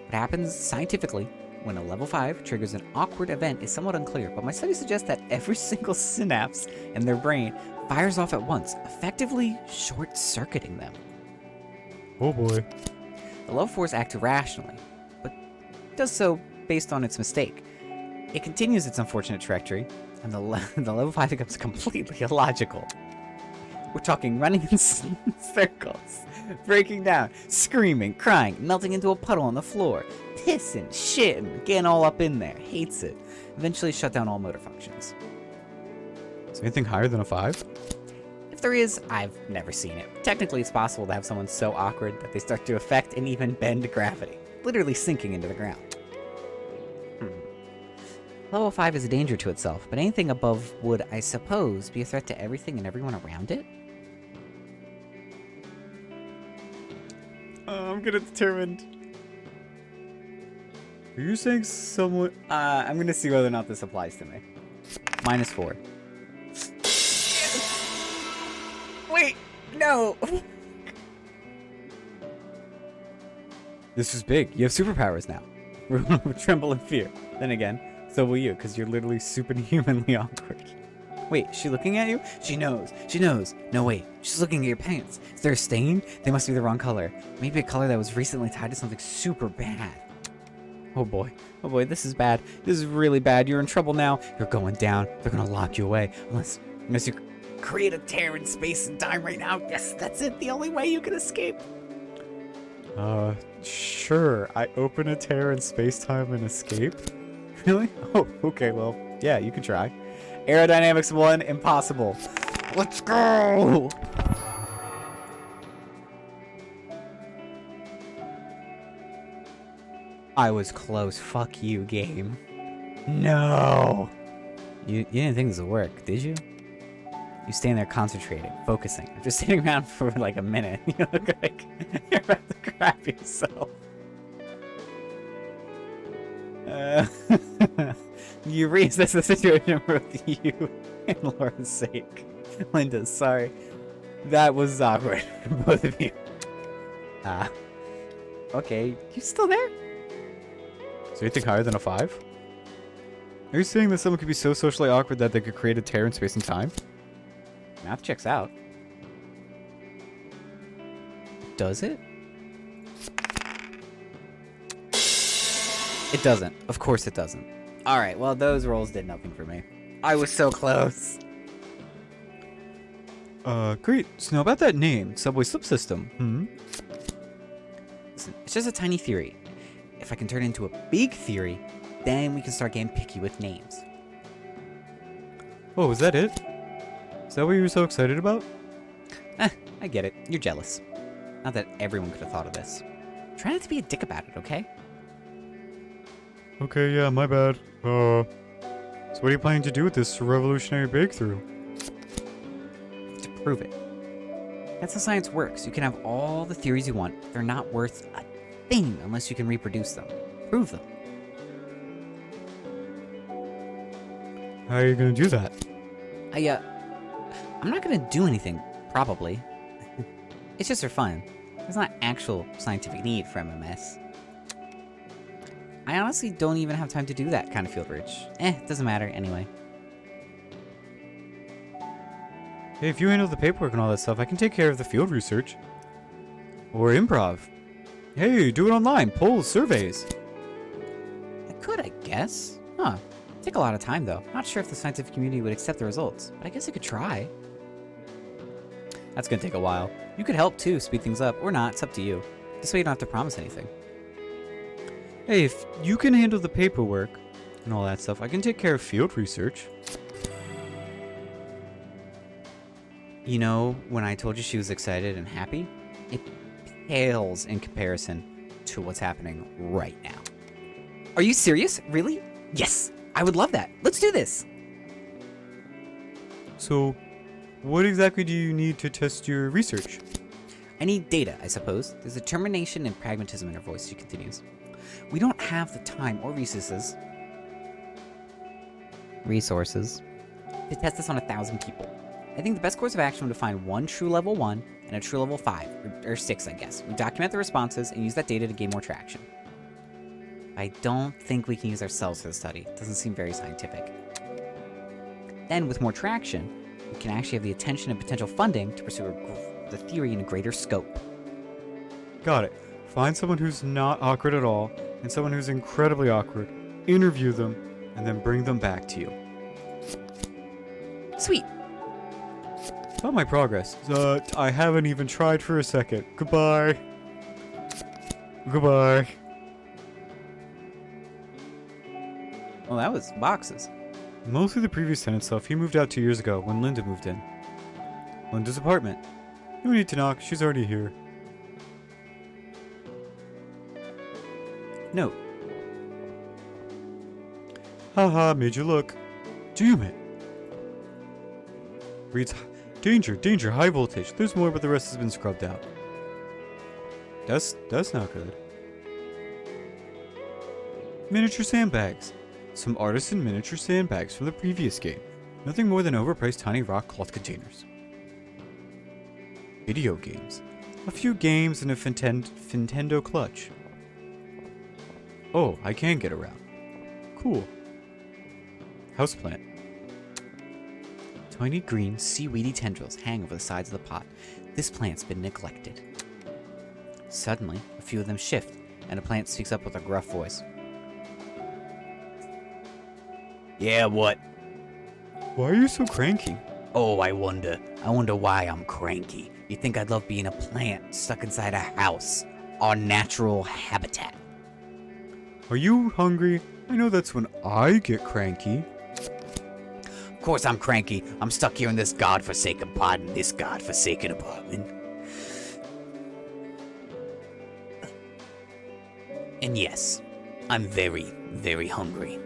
What happens scientifically when a level 5 triggers an awkward event is somewhat unclear, but my studies suggest that every single synapse in their brain fires off at once, effectively short-circuiting them. Oh boy. The level 4s act irrationally, but does so based on its mistake. It continues its unfortunate trajectory, and the level 5 becomes completely illogical. We're talking running in circles, breaking down, screaming, crying, melting into a puddle on the floor, pissing, shitting, getting all up in there, hates it, eventually shut down all motor functions. Is anything higher than a 5? If there is, I've never seen it. Technically, it's possible to have someone so awkward that they start to affect and even bend gravity, literally sinking into the ground. Level 5 is a danger to itself, but anything above would, I suppose, be a threat to everything and everyone around it? I'm gonna determine. Are you saying someone? I'm gonna see whether or not this applies to me. -4. Wait, no! This is big. You have superpowers now. Tremble in fear. Then again, so will you, because you're literally superhumanly awkward. Wait, is she looking at you? She knows. She knows. No, wait. She's looking at your pants. Is there a stain? They must be the wrong color. Maybe a color that was recently tied to something super bad. Oh boy. Oh boy, this is bad. This is really bad. You're in trouble now. You're going down. They're gonna lock you away. Unless you create a tear in space and time right now. Yes, that's it. The only way you can escape. Sure. I open a tear in space-time and escape? Really? Oh, okay, well, yeah, you can try. Aerodynamics 1, impossible. Let's go! I was close. Fuck you, game. No! You didn't think this would work, did you? You stand there concentrating, focusing. After sitting around for like a minute, you look like you're about to crap yourself. You reassess the situation for both you and Laura's sake. Linda, sorry. That was awkward for both of you. Okay. You still there? Is anything higher than a 5? Are you saying that someone could be so socially awkward that they could create a tear in space and time? Math checks out. Does it? It doesn't. Of course it doesn't. Alright, well, those rolls did nothing for me. I was so close. Great. So now about that name, Subway Slip System. Listen, it's just a tiny theory. If I can turn it into a big theory, then we can start getting picky with names. Oh, is that it? Is that what you were so excited about? I get it. You're jealous. Not that everyone could have thought of this. Try not to be a dick about it, okay? Okay, yeah, my bad. So what are you planning to do with this revolutionary breakthrough? To prove it. That's how science works. You can have all the theories you want. They're not worth a thing unless you can reproduce them. Prove them. How are you gonna do that? I'm not gonna do anything, probably. It's just for fun. There's not actual scientific need for MMS. I honestly don't even have time to do that kind of field research. It doesn't matter anyway. Hey, if you handle the paperwork and all that stuff, I can take care of the field research. Or improv. Hey, do it online. Polls, surveys. I could, I guess. Huh. Take a lot of time, though. Not sure if the scientific community would accept the results, but I guess I could try. That's gonna take a while. You could help, too, speed things up, or not. It's up to you. This way you don't have to promise anything. Hey, if you can handle the paperwork and all that stuff, I can take care of field research. You know, when I told you she was excited and happy, it pales in comparison to what's happening right now. Are you serious? Really? Yes! I would love that. Let's do this! So, what exactly do you need to test your research? I need data, I suppose. There's determination and pragmatism in her voice, she continues. We don't have the time or resources to test this on 1,000 people. I think the best course of action would be to find one true level 1 and a true level 5, or 6, I guess. We document the responses and use that data to gain more traction. I don't think we can use ourselves for the study. It doesn't seem very scientific. Then, with more traction, we can actually have the attention and potential funding to pursue the theory in a greater scope. Got it. Find someone who's not awkward at all, and someone who's incredibly awkward. Interview them, and then bring them back to you. Sweet. About my progress. I haven't even tried for a second. Goodbye. Goodbye. Well, that was boxes. Mostly the previous tenant stuff. He moved out 2 years ago when Linda moved in. Linda's apartment. No need to knock. She's already here. Note. Haha, made you look. Damn it. Reads danger, danger, high voltage. There's more, but the rest has been scrubbed out. That's not good. Miniature sandbags. Some artisan miniature sandbags from the previous game. Nothing more than overpriced tiny rock cloth containers. Video games. A few games and a Nintendo clutch. Oh, I can get around. Cool. Houseplant. Tiny green, seaweedy tendrils hang over the sides of the pot. This plant's been neglected. Suddenly, a few of them shift, and a plant speaks up with a gruff voice. Yeah, what? Why are you so cranky? Oh, I wonder why I'm cranky. You think I'd love being a plant stuck inside a house? Our natural habitat. Are you hungry? I know that's when I get cranky. Of course I'm cranky. I'm stuck here in this godforsaken pod in this godforsaken apartment. And yes, I'm very, very hungry.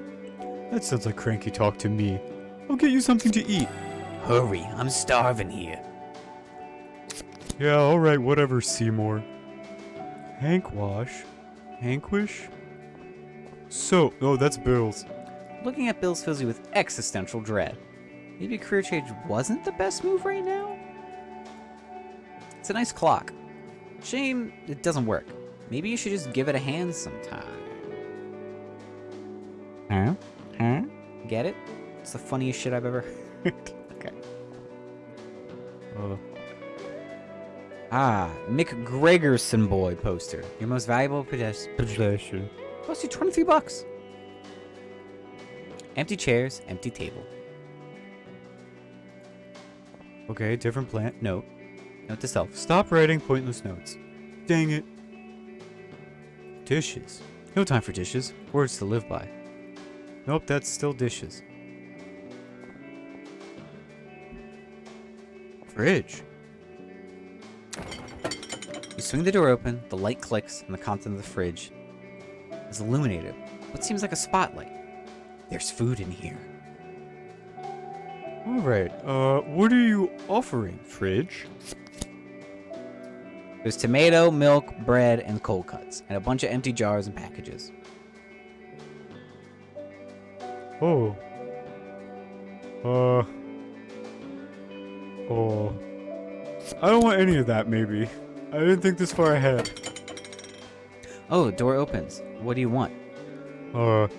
That sounds like cranky talk to me. I'll get you something to eat. Hurry, I'm starving here. Yeah, alright, whatever, Seymour. Hankwash? Hankwish? So, oh, that's Bill's. Looking at Bill's fills you with existential dread. Maybe a career change wasn't the best move right now? It's a nice clock. Shame it doesn't work. Maybe you should just give it a hand sometime. Huh? Huh? Get it? It's the funniest shit I've ever heard. Okay. Mick Gregerson boy poster. Your most valuable possession. Cost you $23. Empty chairs, empty table. Okay, different plant. Note. Note to self. Stop writing pointless notes. Dang it. Dishes. No time for dishes. Words to live by. Nope, that's still dishes. Fridge. You swing the door open, the light clicks, and the content of the fridge is illuminated. What seems like a spotlight. There's food in here. Alright, what are you offering, fridge? There's tomato, milk, bread, and cold cuts, and a bunch of empty jars and packages. Oh. Oh. I don't want any of that, maybe. I didn't think this far ahead. Oh, the door opens. What do you want? I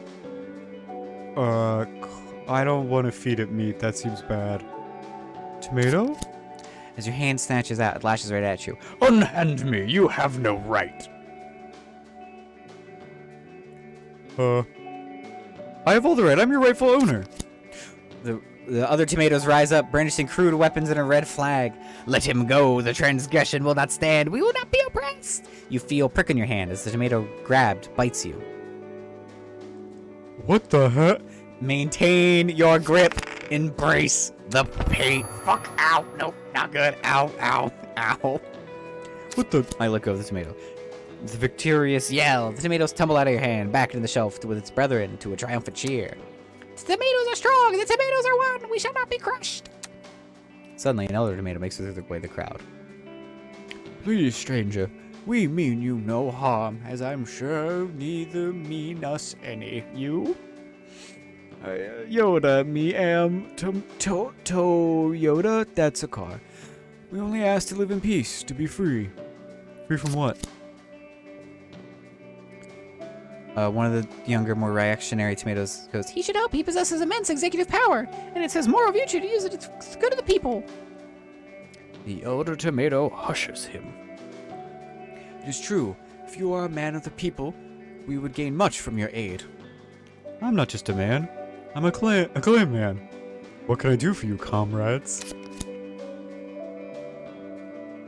don't want to feed it meat. That seems bad. Tomato? As your hand snatches out, it lashes right at you. Unhand me. You have no right. I have all the right. I'm your rightful owner. The other tomatoes rise up, brandishing crude weapons and a red flag. Let him go. The transgression will not stand. We will not be oppressed. You feel a prick in your hand as the tomato grabbed bites you. What the heck? Maintain your grip. Embrace the pain. Fuck. Ow. Nope. Not good. Ow. Ow. Ow. What the? I let go of the tomato. The victorious yell. The tomatoes tumble out of your hand, back into the shelf with its brethren to a triumphant cheer. The tomatoes are strong. The tomatoes are one. We shall not be crushed. Suddenly, another tomato makes it through the way of the crowd. Please, stranger. We mean you no harm, as I'm sure neither mean us any. You? Yoda, me am Yoda. That's a car. We only ask to live in peace, to be free. Free from what? One of the younger, more reactionary tomatoes goes, he should hope he possesses immense executive power, and it's his moral virtue to use it to the good of the people. The elder tomato hushes him. It is true. If you are a man of the people, we would gain much from your aid. I'm not just a man. I'm a clan man. What can I do for you, comrades?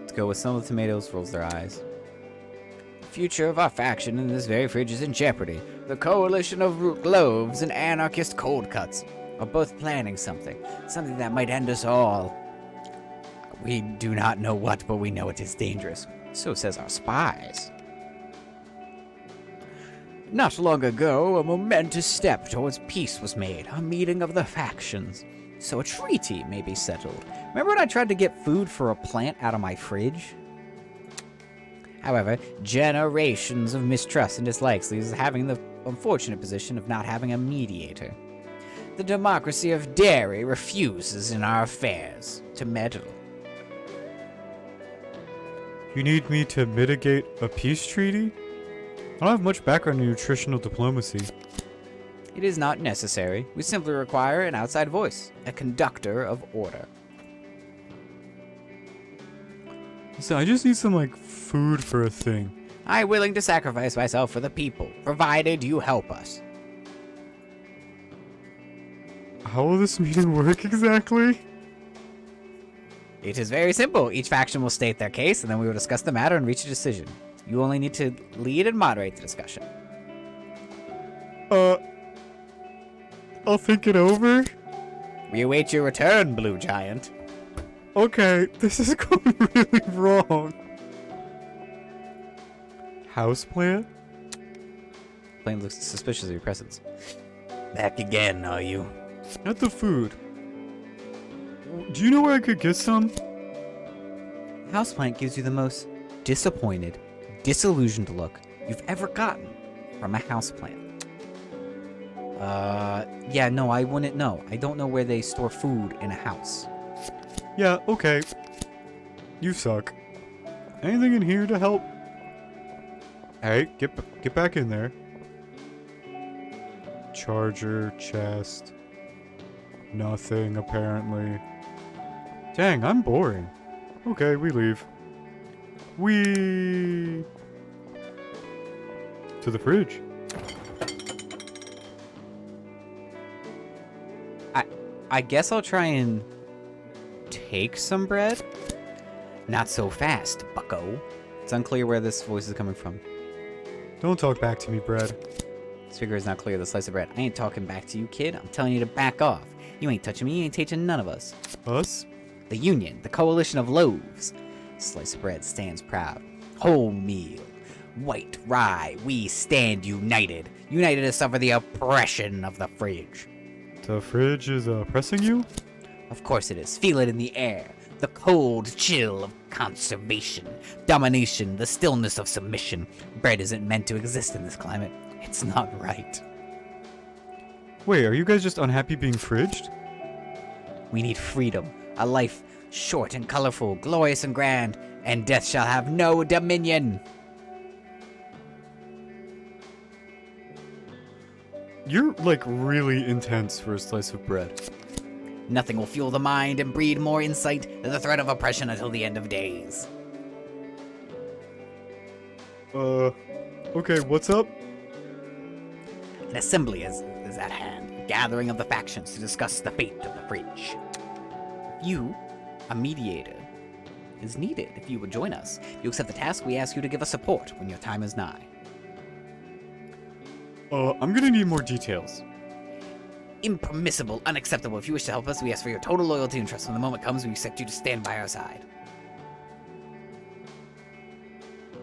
To go with some of the tomatoes, rolls their eyes. The future of our faction in this very fridge is in jeopardy. The coalition of root loaves and anarchist cold cuts are both planning something that might end us all. We do not know what, but we know it is dangerous. So says our spies. Not long ago, a momentous step towards peace was made, a meeting of the factions. So a treaty may be settled. Remember when I tried to get food for a plant out of my fridge? However, generations of mistrust and dislikes leaves us having the unfortunate position of not having a mediator. The democracy of dairy refuses in our affairs to meddle. You need me to mitigate a peace treaty? I don't have much background in nutritional diplomacy. It is not necessary. We simply require an outside voice, a conductor of order. So I just need some, food for a thing. I'm willing to sacrifice myself for the people, provided you help us. How will this meeting work exactly? It is very simple. Each faction will state their case, and then we will discuss the matter and reach a decision. You only need to lead and moderate the discussion. I'll think it over. We await your return, Blue Giant. Okay, this is going really wrong. Houseplant? Plane looks suspicious of your presence. Back again, are you? Not the food. Do you know where I could get some? Houseplant gives you the most disappointed, disillusioned look you've ever gotten from a houseplant. Yeah, no, I wouldn't know. I don't know where they store food in a house. Yeah, okay. You suck. Anything in here to help? Alright, get back in there. Charger, chest. Nothing, apparently. Dang, I'm boring. Okay, we leave. We to the fridge. I guess I'll try and take some bread. Not so fast, bucko. It's unclear where this voice is coming from. Don't talk back to me, bread. This figure is not clear. The slice of bread. I ain't talking back to you, kid. I'm telling you to back off. You ain't touching me. You ain't touching none of us. Us? The Union, the coalition of loaves. Slice of bread stands proud. Whole meal. White rye, we stand united. United to suffer the oppression of the fridge. The fridge is pressing you? Of course it is. Feel it in the air. The cold chill of conservation, domination, the stillness of submission. Bread isn't meant to exist in this climate. It's not right. Wait, are you guys just unhappy being fridged? We need freedom, a life short and colorful, glorious and grand, and death shall have no dominion. You're, like, really intense for a slice of bread. Nothing will fuel the mind and breed more insight than the threat of oppression until the end of days. Okay, what's up? An assembly is at hand, a gathering of the factions to discuss the fate of the fridge. You, a mediator, is needed if you would join us. If you accept the task, we ask you to give us support when your time is nigh. I'm gonna need more details. Impermissible, unacceptable. If you wish to help us, we ask for your total loyalty and trust. When the moment comes, we expect you to stand by our side.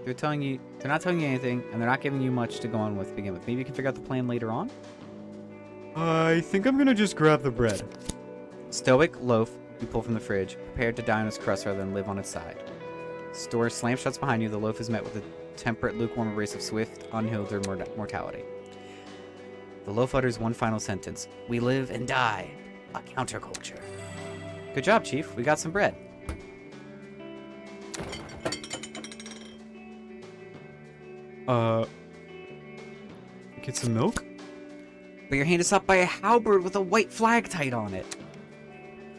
They're not telling you anything, and they're not giving you much to go on with to begin with. Maybe you can figure out the plan later on? I think I'm gonna just grab the bread. Stoic loaf you pull from the fridge, prepared to die on its crust rather than live on its side. Store slam shuts behind you, the loaf is met with a temperate, lukewarm embrace of swift, unhindered mortality. The loaf utters one final sentence. We live and die. A counterculture. Good job, Chief. We got some bread. Get some milk? But your hand is up by a halberd with a white flag tied on it.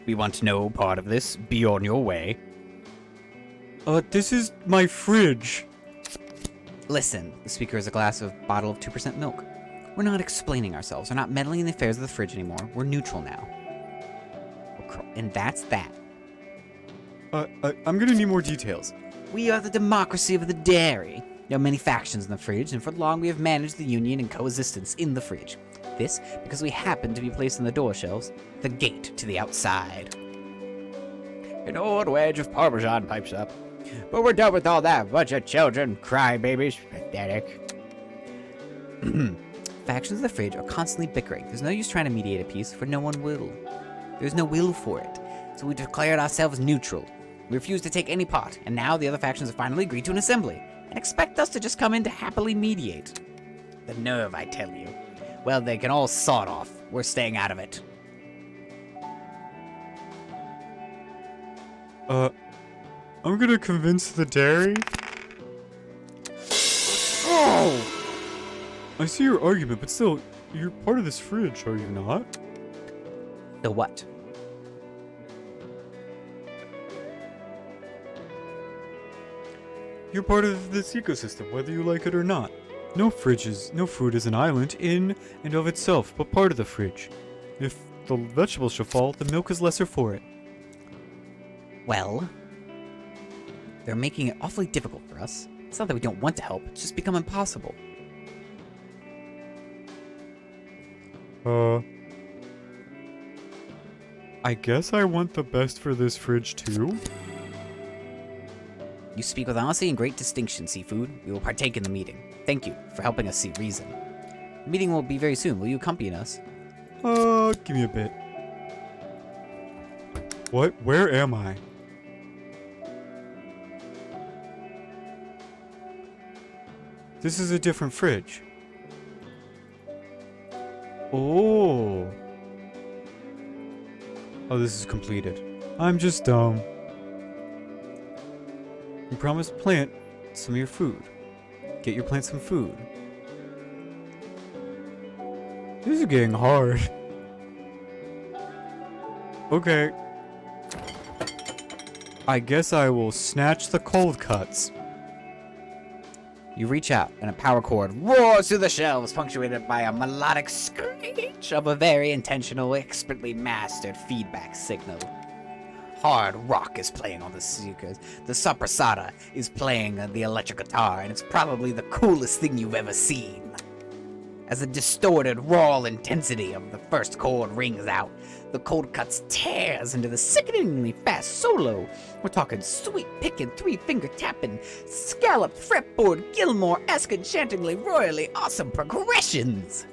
We want no part of this. Be on your way. This is my fridge. Listen, the speaker has a bottle of 2% milk. We're not explaining ourselves. We're not meddling in the affairs of the fridge anymore. We're neutral now. And that's that. I'm gonna need more details. We are the democracy of the dairy. There are many factions in the fridge, and for long we have managed the union and coexistence in the fridge. This because we happen to be placed on the door shelves, the gate to the outside. An old wedge of Parmesan pipes up. But we're done with all that. Bunch of children, crybabies, pathetic. Factions of the fridge are constantly bickering. There's no use trying to mediate a peace, for no one will. There's no will for it. So we declared ourselves neutral. We refused to take any part, and now the other factions have finally agreed to an assembly, and expect us to just come in to happily mediate. The nerve, I tell you. Well, they can all sod off. We're staying out of it. I'm gonna convince the dairy. Oh! I see your argument, but still, you're part of this fridge, are you not? The what? You're part of this ecosystem, whether you like it or not. No food is an island in and of itself, but part of the fridge. If the vegetables should fall, the milk is lesser for it. Well, they're making it awfully difficult for us. It's not that we don't want to help, it's just become impossible. I guess I want the best for this fridge too? You speak with honesty and great distinction, Seafood. We will partake in the meeting. Thank you for helping us see reason. The meeting will be very soon. Will you accompany us? Give me a bit. What? Where am I? This is a different fridge. Oh. Oh, this is completed. I'm just dumb. You promised plant some of your food. Get your plant some food. This is getting hard. Okay. I guess I will snatch the cold cuts. You reach out, and a power cord roars through the shelves, punctuated by a melodic screech of a very intentional, expertly mastered feedback signal. Hard rock is playing on the speakers. The soprasada is playing the electric guitar, and it's probably the coolest thing you've ever seen. As the distorted, raw intensity of the first chord rings out, the cold cuts tears into the sickeningly fast solo. We're talking sweet picking, 3-finger tapping, scalloped fretboard, Gilmore-esque enchantingly, royally awesome progressions.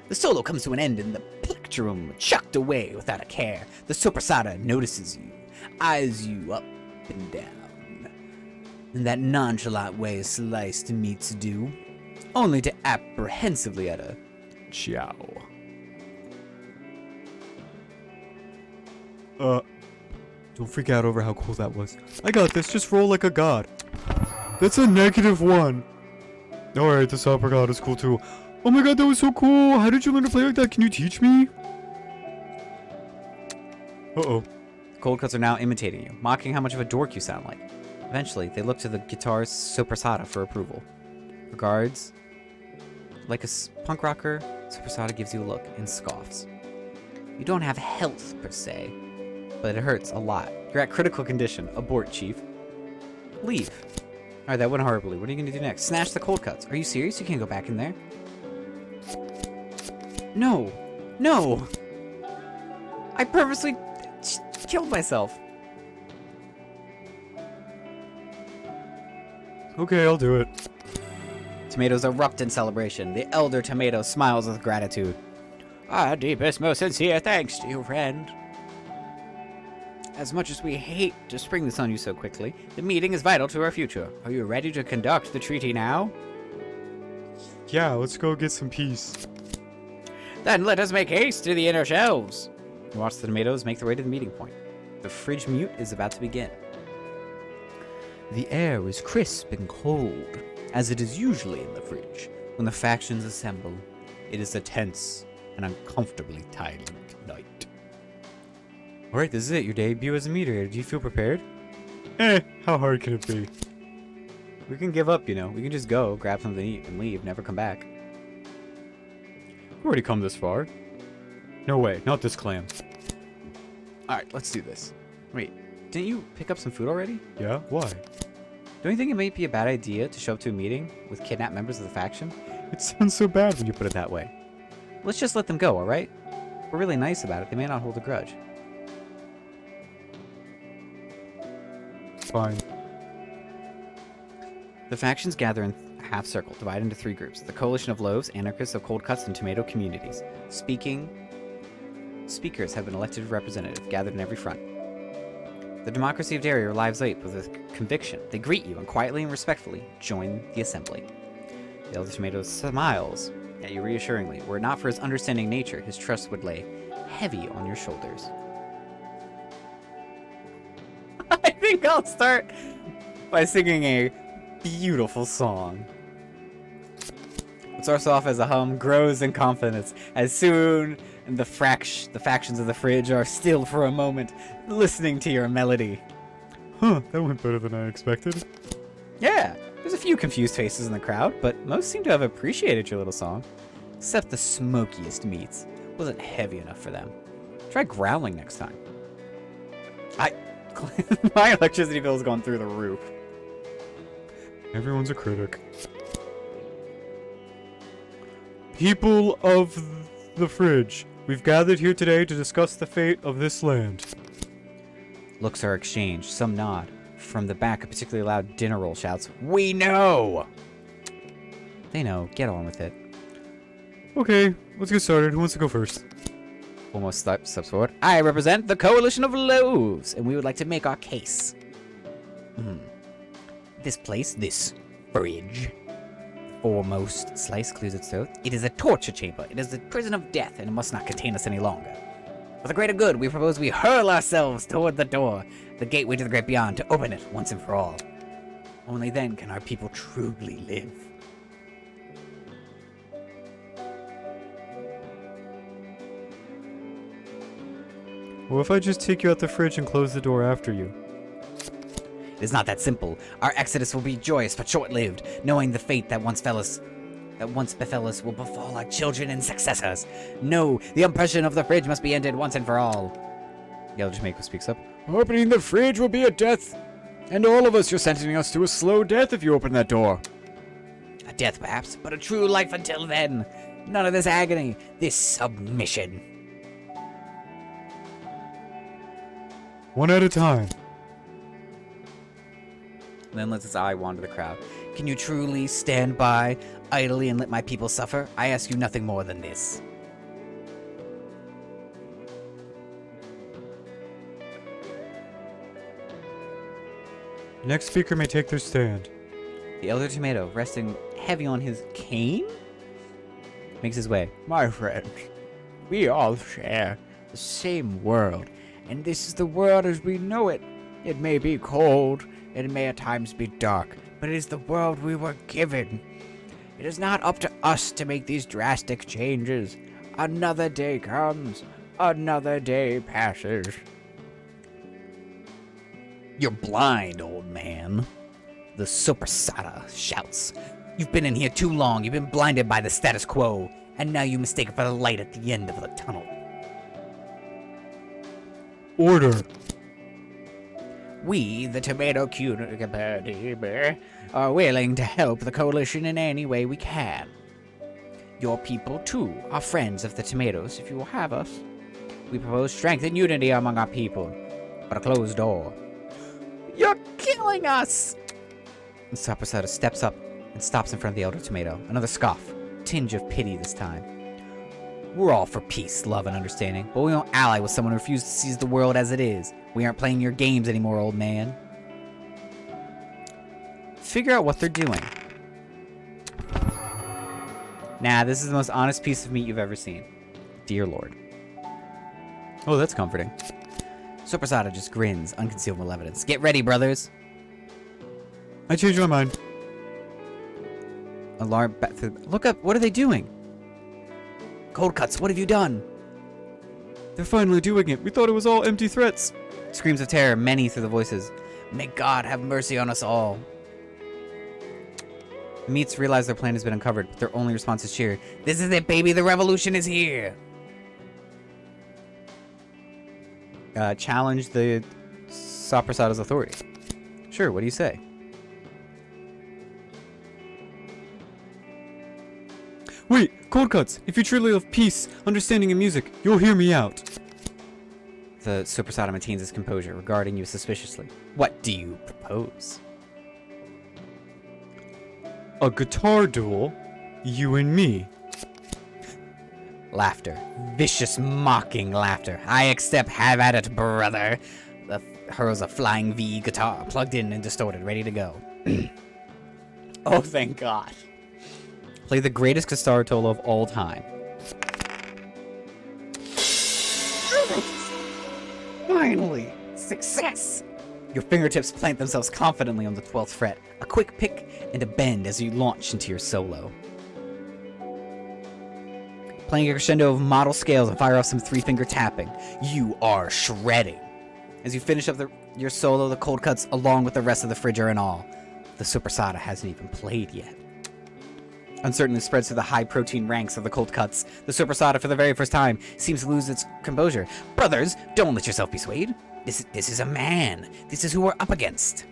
The solo comes to an end and the plectrum chucked away without a care. The soprasada notices you. eyes you up and down, in that nonchalant way sliced meats do, only to apprehensively utter, "Ciao." Don't freak out over how cool that was. I got this, just roll like a god. That's a -1. Alright, the opera god is cool too. Oh my god, that was so cool! How did you learn to play like that? Can you teach me? Uh-oh. Cold cuts are now imitating you, mocking how much of a dork you sound like. Eventually, they look to the guitar's Soprasada for approval. Regards, like a punk rocker, Soprasada gives you a look and scoffs. You don't have health, per se, but it hurts a lot. You're at critical condition. Abort, Chief. Leave. Alright, that went horribly. What are you going to do next? Snatch the cold cuts. Are you serious? You can't go back in there. No. No. I purposely killed myself. Okay, I'll do it. Tomatoes erupt in celebration. The elder tomato smiles with gratitude. Our deepest, most sincere thanks to you, friend. As much as we hate to spring this on you so quickly, the meeting is vital to our future. Are you ready to conduct the treaty now? Yeah, let's go get some peace. Then let us make haste to the inner shelves. You watch the tomatoes make their way to the meeting point. The fridge mute is about to begin. The air is crisp and cold, as it is usually in the fridge. When the factions assemble, it is a tense and uncomfortably silent night. Alright, this is it, your debut as a mediator. Do you feel prepared? How hard can it be? We can give up, you know. We can just go, grab something to eat, and leave, never come back. We've already come this far. No way, not this clam. Alright, let's do this. Wait, didn't you pick up some food already? Yeah? Why? Don't you think it might be a bad idea to show up to a meeting with kidnapped members of the faction? It sounds so bad when you put it that way. Let's just let them go, alright? We're really nice about it. They may not hold a grudge. Fine. The factions gather in a half circle, divided into 3 groups. The Coalition of Loaves, Anarchists of Cold Cuts, and Tomato Communities. Speakers have been elected representative, gathered in every front. The democracy of Daria lives late with a conviction. They greet you and quietly and respectfully join the assembly. The Elder Tomato smiles at you reassuringly. Were it not for his understanding nature, his trust would lay heavy on your shoulders. I think I'll start by singing a beautiful song. It starts off as a hum, grows in confidence. As soon as the factions of the fridge are still for a moment, listening to your melody. Huh, that went better than I expected. Yeah, there's a few confused faces in the crowd, but most seem to have appreciated your little song. Except the smokiest meats. Wasn't heavy enough for them. Try growling next time. My electricity bill has gone through the roof. Everyone's a critic. People of the fridge, we've gathered here today to discuss the fate of this land. Looks are exchanged, some nod. From the back, a particularly loud dinner roll shouts, "We know!" They know, get on with it. Okay, let's get started. Who wants to go first? Almost steps forward. I represent the Coalition of Loaves, and we would like to make our case. This place, this fridge, foremost slice clears its throat. It is a torture chamber. It is the prison of death, and it must not contain us any longer. For the greater good, we propose we hurl ourselves toward the door, the gateway to the great beyond, to open it once and for all. Only then can our people truly live. What if I just take you out the fridge and close the door after you? It is not that simple. Our exodus will be joyous but short-lived, knowing the fate that once befell us will befall our children and successors. No, the oppression of the fridge must be ended once and for all. The elder Jamaica speaks up. Opening the fridge will be a death. And all of us, you're sentencing us to a slow death if you open that door. A death, perhaps, but a true life until then. None of this agony, this submission. One at a time. Then lets his eye wander the crowd. Can you truly stand by idly and let my people suffer? I ask you nothing more than this. Next speaker may take their stand. The elder tomato, resting heavy on his cane, makes his way. My friends, we all share the same world, and this is the world as we know it. It may be cold, it may at times be dark, but it is the world we were given. It is not up to us to make these drastic changes. Another day comes, another day passes. You're blind, old man. The Supersada shouts. You've been in here too long. You've been blinded by the status quo, and now you mistake it for the light at the end of the tunnel. Order. We, the Tomato Community, are willing to help the coalition in any way we can. Your people, too, are friends of the tomatoes, if you will have us. We propose strength and unity among our people, but a closed door. You're killing us! And Supersada steps up and stops in front of the elder tomato. Another scoff. Tinge of pity this time. We're all for peace, love, and understanding, but we won't ally with someone who refuses to see the world as it is. We aren't playing your games anymore, old man. Figure out what they're doing. Nah, this is the most honest piece of meat you've ever seen. Dear Lord. Oh, that's comforting. Supersada just grins, unconcealed malevolence. Get ready, brothers. I changed my mind. Alarm back through. Look up. What are they doing? Cold Cuts, what have you done? They're finally doing it. We thought it was all empty threats. Screams of terror, many through the voices. May God have mercy on us all. Meats realize their plan has been uncovered, but their only response is cheer. This is it, baby. The revolution is here. Challenge the Supersada's authority. Sure, what do you say? Wait, Cold Cuts, if you truly love peace, understanding, and music, you'll hear me out. The Supersada maintains his composure, regarding you suspiciously. What do you propose? A guitar duel? You and me. Laughter. Vicious, mocking laughter. I accept. Have at it, brother. Hurls a flying V guitar, plugged in and distorted, ready to go. Oh, thank God. Play the greatest guitar solo of all time. Finally! Success! Your fingertips plant themselves confidently on the 12th fret. A quick pick and a bend as you launch into your solo. Playing a crescendo of model scales and fire off some 3-finger tapping. You are shredding. As you finish up your solo, the Cold Cuts, along with the rest of the fridge, are in awe. The Supersada hasn't even played yet. Uncertainly spreads through the high-protein ranks of the Cold Cuts. The Supersada, for the very first time, seems to lose its composure. Brothers, don't let yourself be swayed. This is a man. This is who we're up against.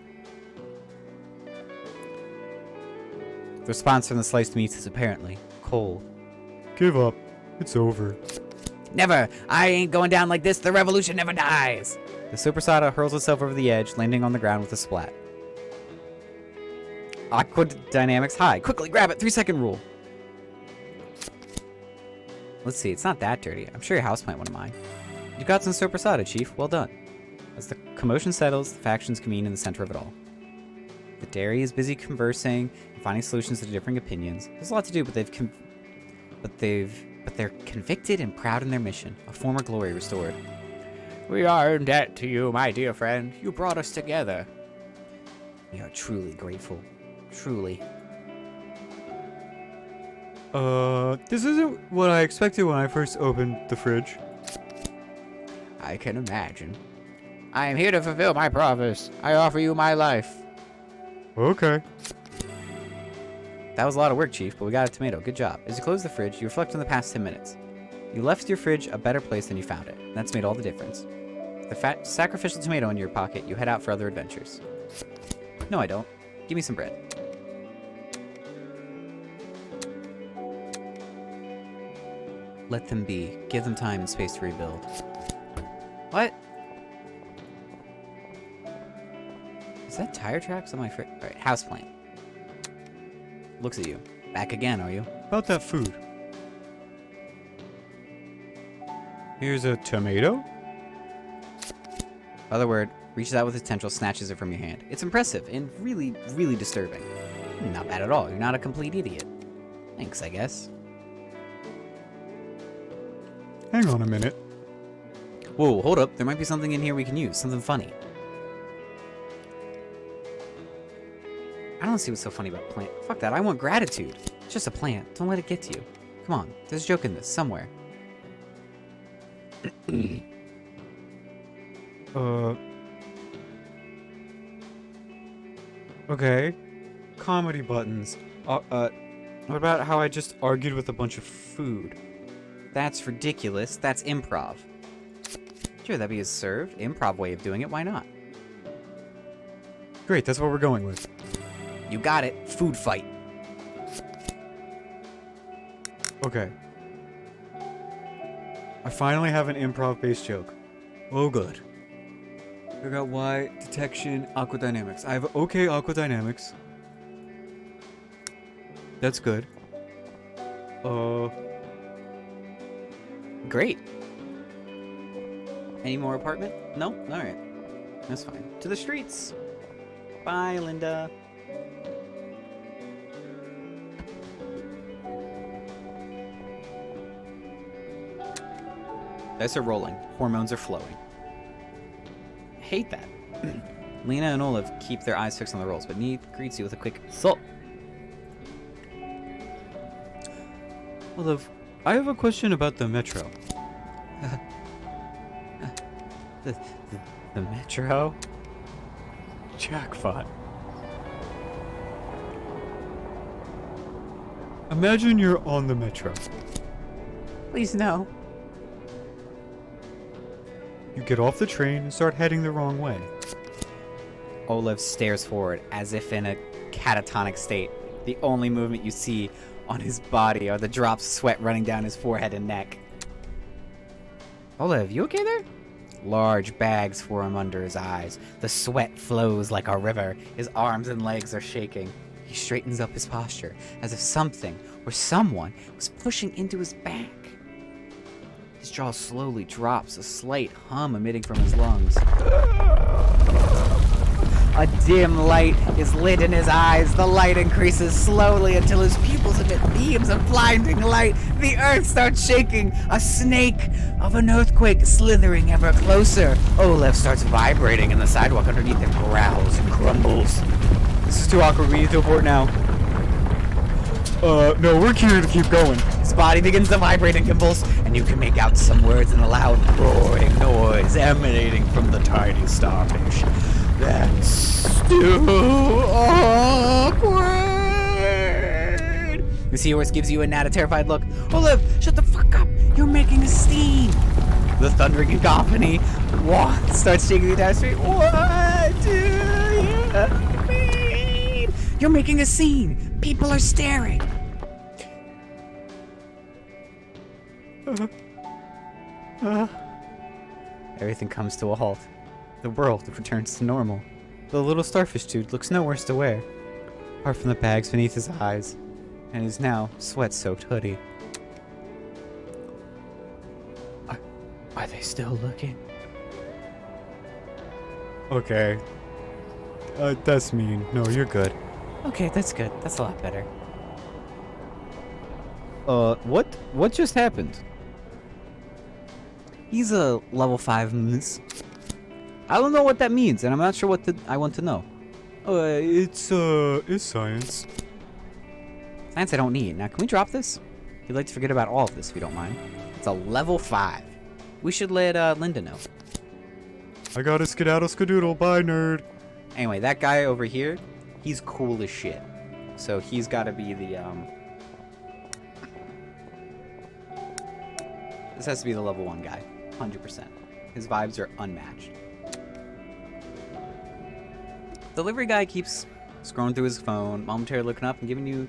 The response from the sliced meats is apparently cold. Give up. It's over. Never! I ain't going down like this. The revolution never dies! The Supersada hurls itself over the edge, landing on the ground with a splat. Awkward dynamics high. Quickly grab it. 3-second rule. Let's see. It's not that dirty. I'm sure your houseplant wouldn't mind. You got some Supersada, Chief. Well done. As the commotion settles, the factions convene in the center of it all. The dairy is busy conversing and finding solutions to differing opinions. There's a lot to do, but they're convicted and proud in their mission. A former glory restored. We are in debt to you, my dear friend. You brought us together. We are truly grateful. Truly. This isn't what I expected when I first opened the fridge. I can imagine. I am here to fulfill my promise. I offer you my life. Okay. That was a lot of work, Chief, but we got a tomato. Good job. As you close the fridge, you reflect on the past 10 minutes. You left your fridge a better place than you found it, and that's made all the difference. The fat sacrificial tomato in your pocket, you head out for other adventures. No, I don't. Give me some bread. Let them be. Give them time and space to rebuild. What? Is that tire tracks on my fridge? Alright, houseplant. Looks at you. Back again, are you? About that food. Here's a tomato. Other word reaches out with its tendril, snatches it from your hand. It's impressive and really, really disturbing. Not bad at all. You're not a complete idiot. Thanks, I guess. Hang on a minute. Whoa, hold up. There might be something in here we can use. Something funny. I don't see what's so funny about plant. Fuck that. I want gratitude. It's just a plant. Don't let it get to you. Come on. There's a joke in this somewhere. Okay. Comedy buttons. What about how I just argued with a bunch of food? That's ridiculous. That's improv. Sure, that'd be a served, improv way of doing it. Why not? Great, that's what we're going with. You got it. Food fight. Okay. I finally have an improv-based joke. Oh, good. Figure out why. Detection, aqua dynamics. I have okay aqua dynamics. That's good. Great. Any more apartment? No? Alright. That's fine. To the streets. Bye, Linda. Dice are rolling. Hormones are flowing. Hate that. Lena and Olive keep their eyes fixed on the rolls, but Neat greets you with a quick sup. Olive, I have a question about the metro. The metro? Jackpot. Imagine you're on the metro. Please no. You get off the train and start heading the wrong way. Olive stares forward as if in a catatonic state. The only movement you see on his body are the drops of sweat running down his forehead and neck. Olive, you okay there? Large bags form under his eyes. The sweat flows like a river. His arms and legs are shaking. He straightens up his posture as if something or someone was pushing into his back. His jaw slowly drops, a slight hum emitting from his lungs. A dim light is lit in his eyes. The light increases slowly until his pupils emit beams of blinding light. The earth starts shaking. A snake of an earthquake slithering ever closer. Olaf starts vibrating and the sidewalk underneath him growls and crumbles. This is too awkward. We need to abort now. No, we're here to keep going. His body begins to vibrate and convulse, and you can make out some words in a loud roaring noise emanating from the tiny starfish. That's too awkward. The seahorse gives you a terrified look. Olive, shut the fuck up. You're making a scene. The thundering cacophony starts shaking the entire street. What do you mean? You're making a scene. People are staring. Everything comes to a halt. The world returns to normal. The little starfish dude looks no worse to wear, apart from the bags beneath his eyes, and his now sweat-soaked hoodie. Are they still looking? Okay. That's mean. No, you're good. Okay, that's good. That's a lot better. What just happened? He's a level 5 moose. I don't know what that means, and I'm not sure what I want to know. It's science. Science I don't need. Now, can we drop this? You'd like to forget about all of this if you don't mind. It's a level 5. We should let Linda know. I gotta skedaddle skadoodle. Bye, nerd. Anyway, that guy over here, he's cool as shit. So he's got to be the, This has to be the level 1 guy. 100%. His vibes are unmatched. Delivery guy keeps scrolling through his phone, momentarily looking up and giving you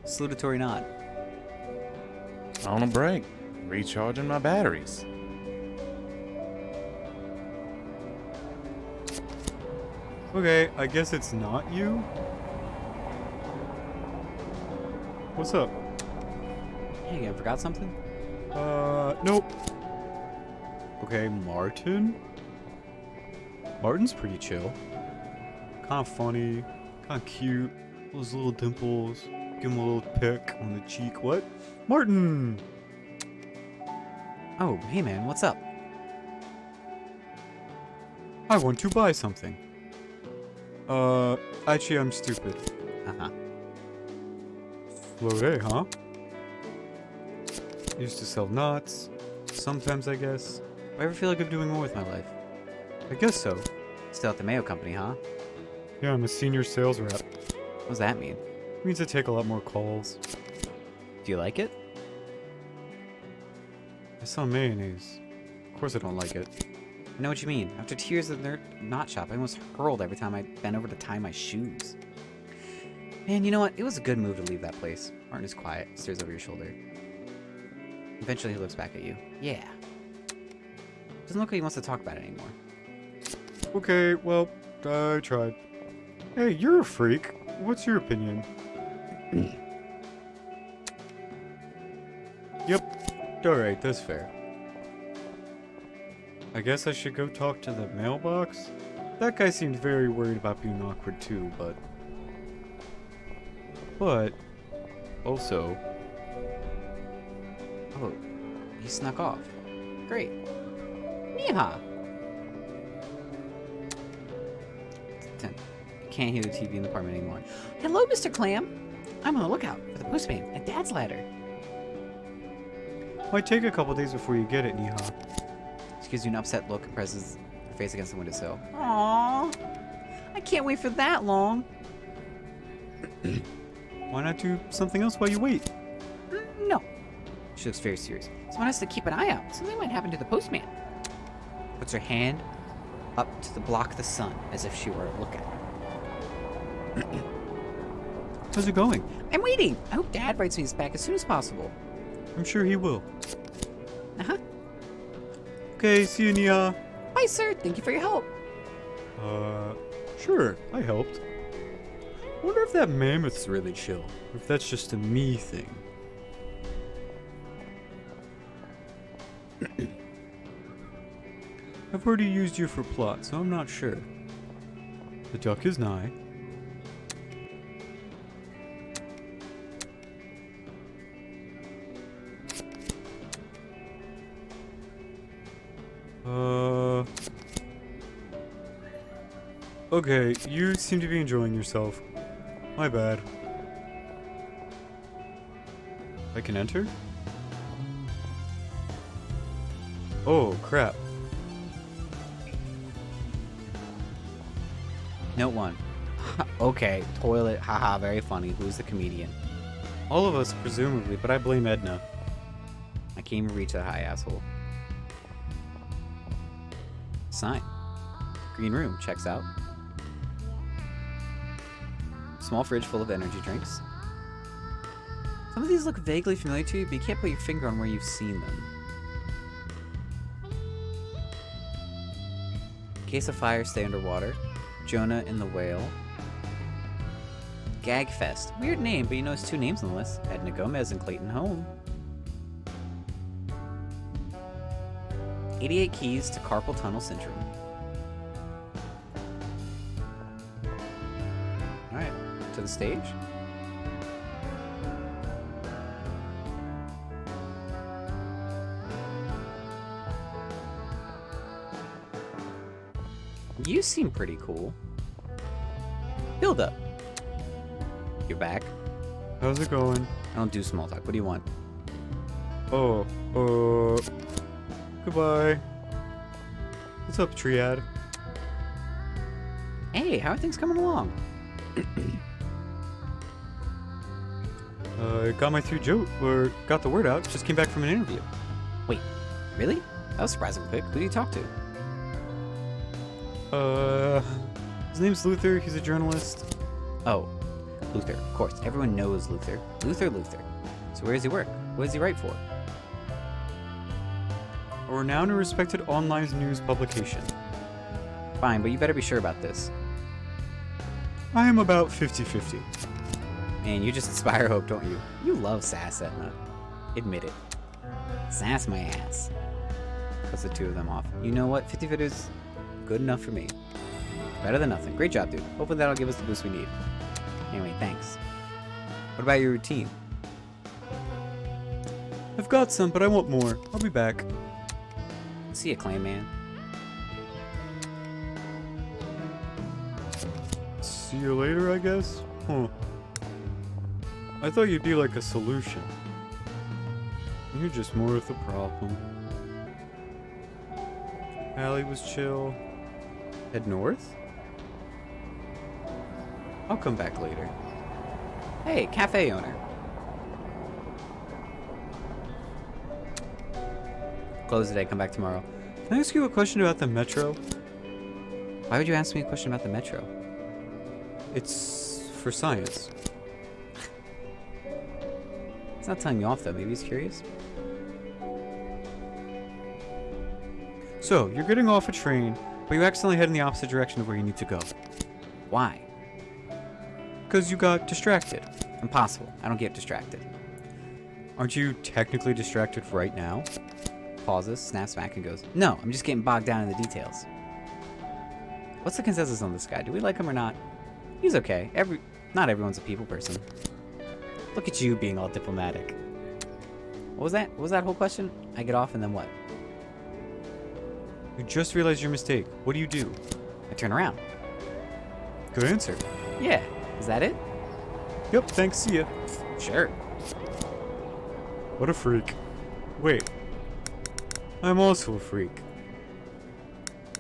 a salutatory nod. On a break. Recharging my batteries. Okay, I guess it's not you. What's up? Hey, I forgot something? Nope. Okay, Martin? Martin's pretty chill. Kind of funny, kind of cute. Those little dimples. Give him a little peck on the cheek. What? Martin! Oh, hey man, what's up? I want to buy something. Actually, I'm stupid. Uh-huh. Slow day, huh? Used to sell nuts. Sometimes, I guess. Do I ever feel like I'm doing more with my life? I guess so. Still at the Mayo Company, huh? Yeah, I'm a senior sales rep. What does that mean? Means I take a lot more calls. Do you like it? I sell mayonnaise. Of course I don't like it. I know what you mean. After 2 years at the knot shop, I almost hurled every time I bent over to tie my shoes. Man, you know what? It was a good move to leave that place. Martin is quiet, stares over your shoulder. Eventually he looks back at you. Yeah. Doesn't look like he wants to talk about it anymore. Okay, well, I tried. Hey, you're a freak. What's your opinion? Yep. Alright, that's fair. I guess I should go talk to the mailbox? That guy seemed very worried about being awkward too, but... also... Oh, he snuck off. Great. Yeehaw! 10. I can't hear the TV in the apartment anymore. Hello, Mr. Clam. I'm on the lookout for the postman at Dad's ladder. Might take a couple days before you get it, Neha. She gives you an upset look and presses her face against the windowsill. Aww. I can't wait for that long. Why not do something else while you wait? No. She looks very serious. Someone has to keep an eye out. Something might happen to the postman. Puts her hand up to block the sun as if she were a lookout. How's it going? I'm waiting. I hope Dad writes me this back as soon as possible. I'm sure he will. Uh-huh. Okay, see you, Neha. Bye, sir. Thank you for your help. Sure, I helped. Wonder if that mammoth's really chill, or if that's just a me thing. I've already used you for plot, so I'm not sure. The duck is nigh. Okay, you seem to be enjoying yourself. My bad. I can enter? Oh, crap. Note 1. Okay, toilet, haha, very funny. Who's the comedian? All of us, presumably, but I blame Edna. I can't even reach that high asshole. Sign. Green room, checks out. Small fridge full of energy drinks. Some of these look vaguely familiar to you, but you can't put your finger on where you've seen them. Case of fire, stay underwater. Jonah and the whale. Gagfest. Weird name, but you notice 2 names on the list. Edna Gomez and Clayton Home. 88 keys to carpal tunnel syndrome. Alright, to the stage. You seem pretty cool. Build up. You're back. How's it going? I don't do small talk. What do you want? Oh, goodbye. What's up, Triad? Hey, how are things coming along? Got my 3 got the word out. Just came back from an interview. Wait, really? That was surprisingly quick. Who do you talk to? His name's Luther. He's a journalist. Oh, Luther. Of course, everyone knows Luther. Luther. So where does he work? What does he write for? A renowned and respected online news publication. Fine, but you better be sure about this. I am about 50-50. Man, you just inspire hope, don't you? You love sass, Edna. Admit it. Sass my ass. Cuts the 2 of them off. You know what? 50 is Good enough for me. Better than nothing. Great job, dude. Hopefully that'll give us the boost we need. Anyway, thanks. What about your routine? I've got some, but I want more. I'll be back. See ya, Clam Man. See you later, I guess? Huh. I thought you'd be like a solution. You're just more of the problem. Allie was chill. Head north? I'll come back later. Hey, cafe owner. Close today, come back tomorrow. Can I ask you a question about the metro? Why would you ask me a question about the metro? It's for science. It's not telling me off though, maybe he's curious. So, you're getting off a train, but you accidentally head in the opposite direction of where you need to go. Why? Because you got distracted. Impossible. I don't get distracted. Aren't you technically distracted right now? Pauses, snaps back, and goes, no, I'm just getting bogged down in the details. What's the consensus on this guy? Do we like him or not? He's okay. Not everyone's a people person. Look at you being all diplomatic. What was that? What was that whole question? I get off and then what? You just realized your mistake. What do you do? I turn around. Good answer. Yeah. Is that it? Yep, thanks, see ya. Sure. What a freak. Wait. I'm also a freak.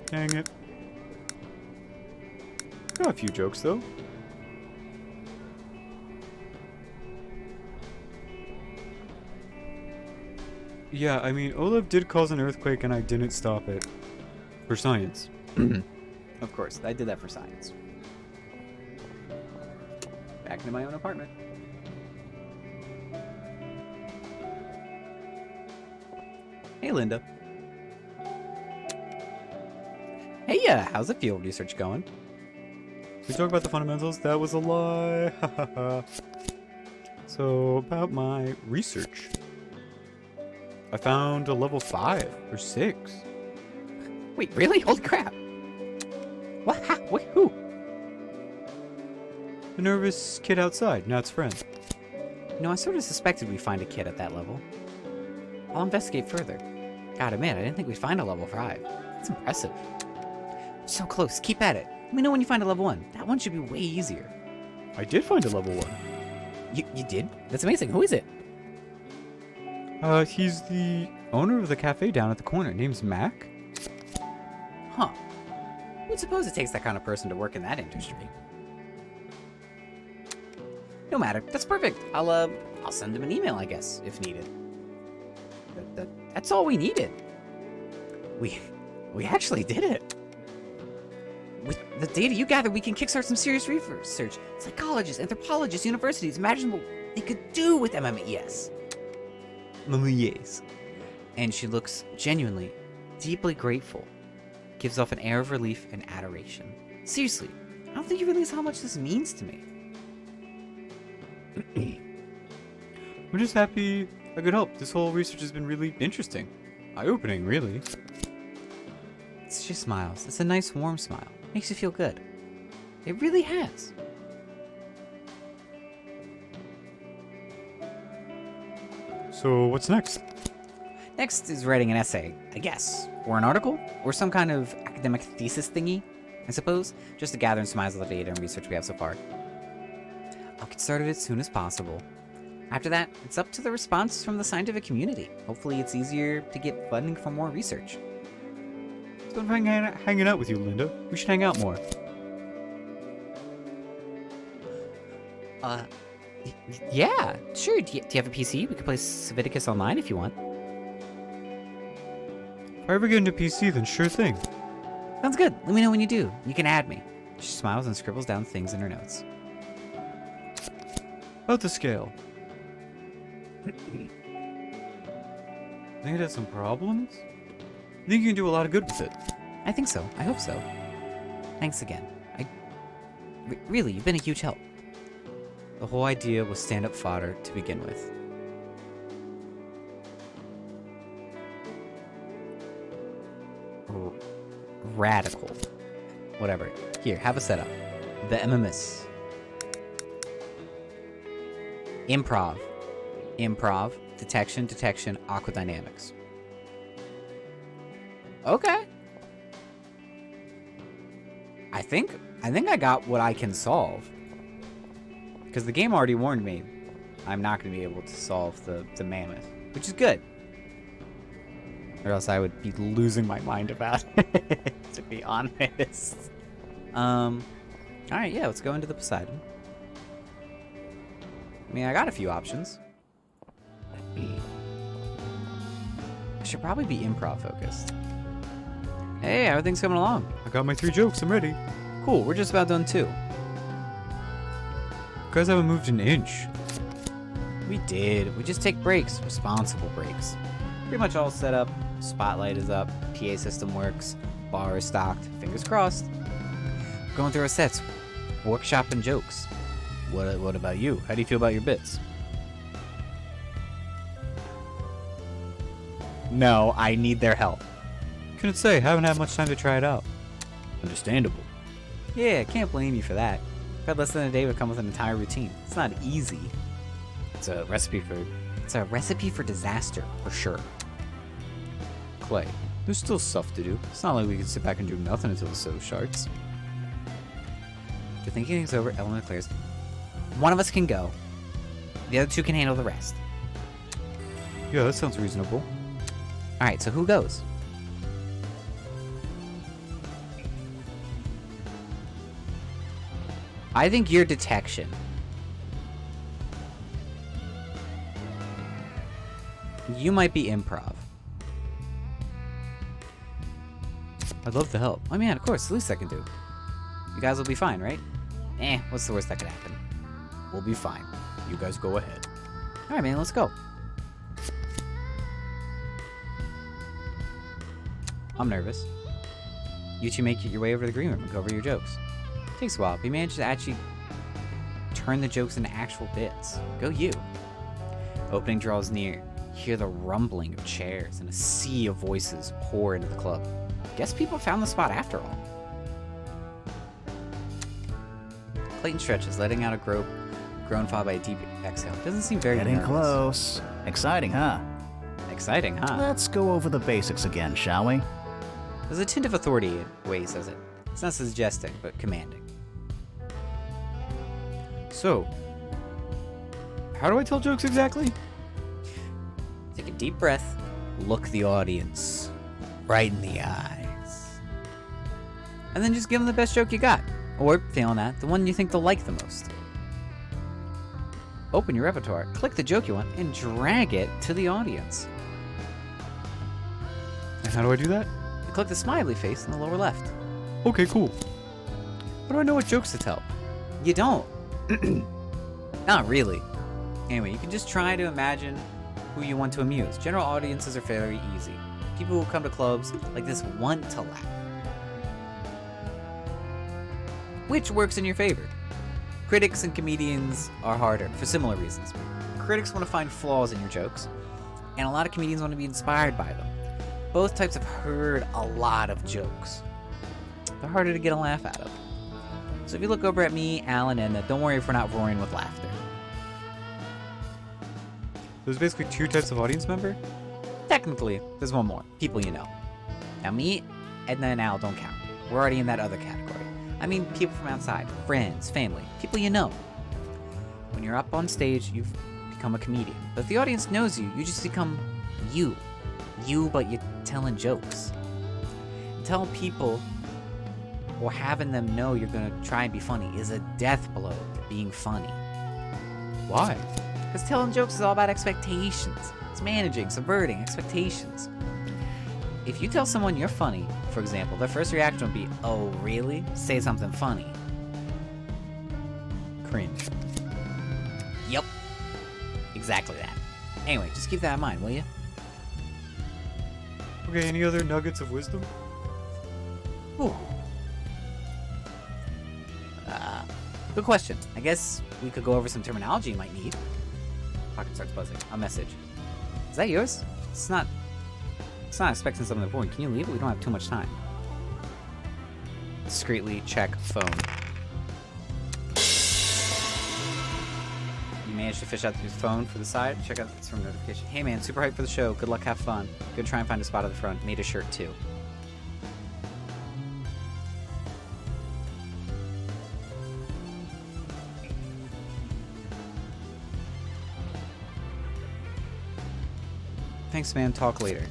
Dang it. Got a few jokes, though. Yeah, I mean, Olaf did cause an earthquake and I didn't stop it. For science. Of course, I did that for science. Back into my own apartment. Hey, Linda. Hey, how's the field research going? We talk about the fundamentals? That was a lie. So, about my research. I found a level 5 or 6. Wait, really? Holy crap. What? Wait, who? The nervous kid outside, Nat's friend. No, I sort of suspected we'd find a kid at that level. I'll investigate further. God, man, I didn't think we'd find a level 5. That's impressive. So close. Keep at it. Let me know when you find a level 1. That one should be way easier. I did find a level 1. You did? That's amazing. Who is it? He's the owner of the cafe down at the corner. Name's Mac. Huh. Who'd suppose it takes that kind of person to work in that industry? No matter. That's perfect. I'll send him an email, I guess, if needed. That's all we needed. We actually did it. With the data you gather, we can kickstart some serious research. Psychologists, anthropologists, universities. Imagine what they could do with MMES. MMES. And she looks genuinely, deeply grateful. Gives off an air of relief and adoration. Seriously, I don't think you realize how much this means to me. I'm just happy I could help. This whole research has been really interesting. Eye-opening, really. She smiles. It's a nice, warm smile. Makes you feel good. It really has. So, what's next? Next is writing an essay, I guess. Or an article? Or some kind of academic thesis thingy, I suppose. Just to gather and surmise all the data and research we have so far. I'll get started as soon as possible. After that, it's up to the response from the scientific community. Hopefully it's easier to get funding for more research. It's been hanging out with you, Linda. We should hang out more. Yeah, sure. Do you have a PC? We could play Civiticus online if you want. If I ever get into PC, then sure thing. Sounds good. Let me know when you do. You can add me. She smiles and scribbles down things in her notes. About the scale. I think it has some problems? I think you can do a lot of good with it. I think so. I hope so. Thanks again. Really, you've been a huge help. The whole idea was stand-up fodder to begin with. radical. Whatever. Here, have a setup. The MMS. Improv. Improv. Detection, detection, aqua dynamics. Okay. I think I got what I can solve. Because the game already warned me I'm not going to be able to solve the mammoth, which is good. Or else I would be losing my mind about it, to be honest. Alright, yeah, let's go into the Poseidon. I mean, I got a few options. I should probably be improv focused. Hey, everything's coming along. I got my 3 jokes. I'm ready. Cool, we're just about done too. You guys haven't moved an inch. We did. We just take breaks, responsible breaks. Pretty much all set up. Spotlight is up. PA system works. Bar is stocked. Fingers crossed. Going through our sets. Workshopping jokes. What about you? How do you feel about your bits? No, I need their help. Couldn't say. Haven't had much time to try it out. Understandable. Yeah, can't blame you for that. If I had less than a day, would come with an entire routine. It's not easy. It's a recipe for disaster, for sure. Clay, there's still stuff to do. It's not like we can sit back and do nothing until the show starts. To thinking things over, Ellen declares, one of us can go. The other 2 can handle the rest. Yeah, that sounds reasonable. Alright, so who goes? I think you're detection. You might be improv. I'd love to help. I mean, of course, the least I can do. You guys will be fine, right? What's the worst that could happen? We'll be fine. You guys go ahead. Alright, man, let's go. I'm nervous. You two make your way over to the green room and go over your jokes. Takes a while, but you manage to actually turn the jokes into actual bits. Go you. Opening draws near. You hear the rumbling of chairs and a sea of voices pour into the club. Guess people found the spot after all. Clayton stretches, letting out a groan followed by a deep exhale. Doesn't seem very Getting nervous. close. Exciting, huh? Exciting, huh? Let's go over the basics again, shall we? There's a tint of authority in the way he says it. It's not suggesting, but commanding. So, how do I tell jokes exactly? Take a deep breath, look the audience right in the eyes. And then just give them the best joke you got. Or, failing that, the one you think they'll like the most. Open your repertoire, click the joke you want, and drag it to the audience. And how do I do that? You click the smiley face in the lower left. Okay, cool. How do I know what jokes to tell? You don't. Not really. Anyway, you can just try to imagine who you want to amuse. General audiences are fairly easy. People who come to clubs like this want to laugh. Which works in your favor. Critics and comedians are harder for similar reasons. Critics want to find flaws in your jokes, and a lot of comedians want to be inspired by them. Both types have heard a lot of jokes. They're harder to get a laugh out of. So if you look over at me, Alan, and don't worry if we're not roaring with laughter. There's basically 2 types of audience member? Technically, there's one more. People you know. Now me, Edna, and Al don't count. We're already in that other category. I mean people from outside, friends, family, people you know. When you're up on stage, you've become a comedian. But if the audience knows you, you just become you. You, but you're telling jokes. And telling people or having them know you're gonna try and be funny is a death blow to being funny. Why? Because telling jokes is all about expectations. It's managing, subverting expectations. If you tell someone you're funny, for example, their first reaction will be, oh, really? Say something funny. Cringe. Yep. Exactly that. Anyway, just keep that in mind, will you? Okay, any other nuggets of wisdom? Ooh. Good question. I guess we could go over some terminology you might need. Pocket starts buzzing. A message. Is that yours? It's not expecting something important. Can you leave? We don't have too much time. discreetly check phone. You managed to fish out your phone for the side. Check out it's from notification. Hey man, super hyped for the show. Good luck, have fun. Go try and find a spot at the front. Made a shirt too. Thanks, man. Talk later.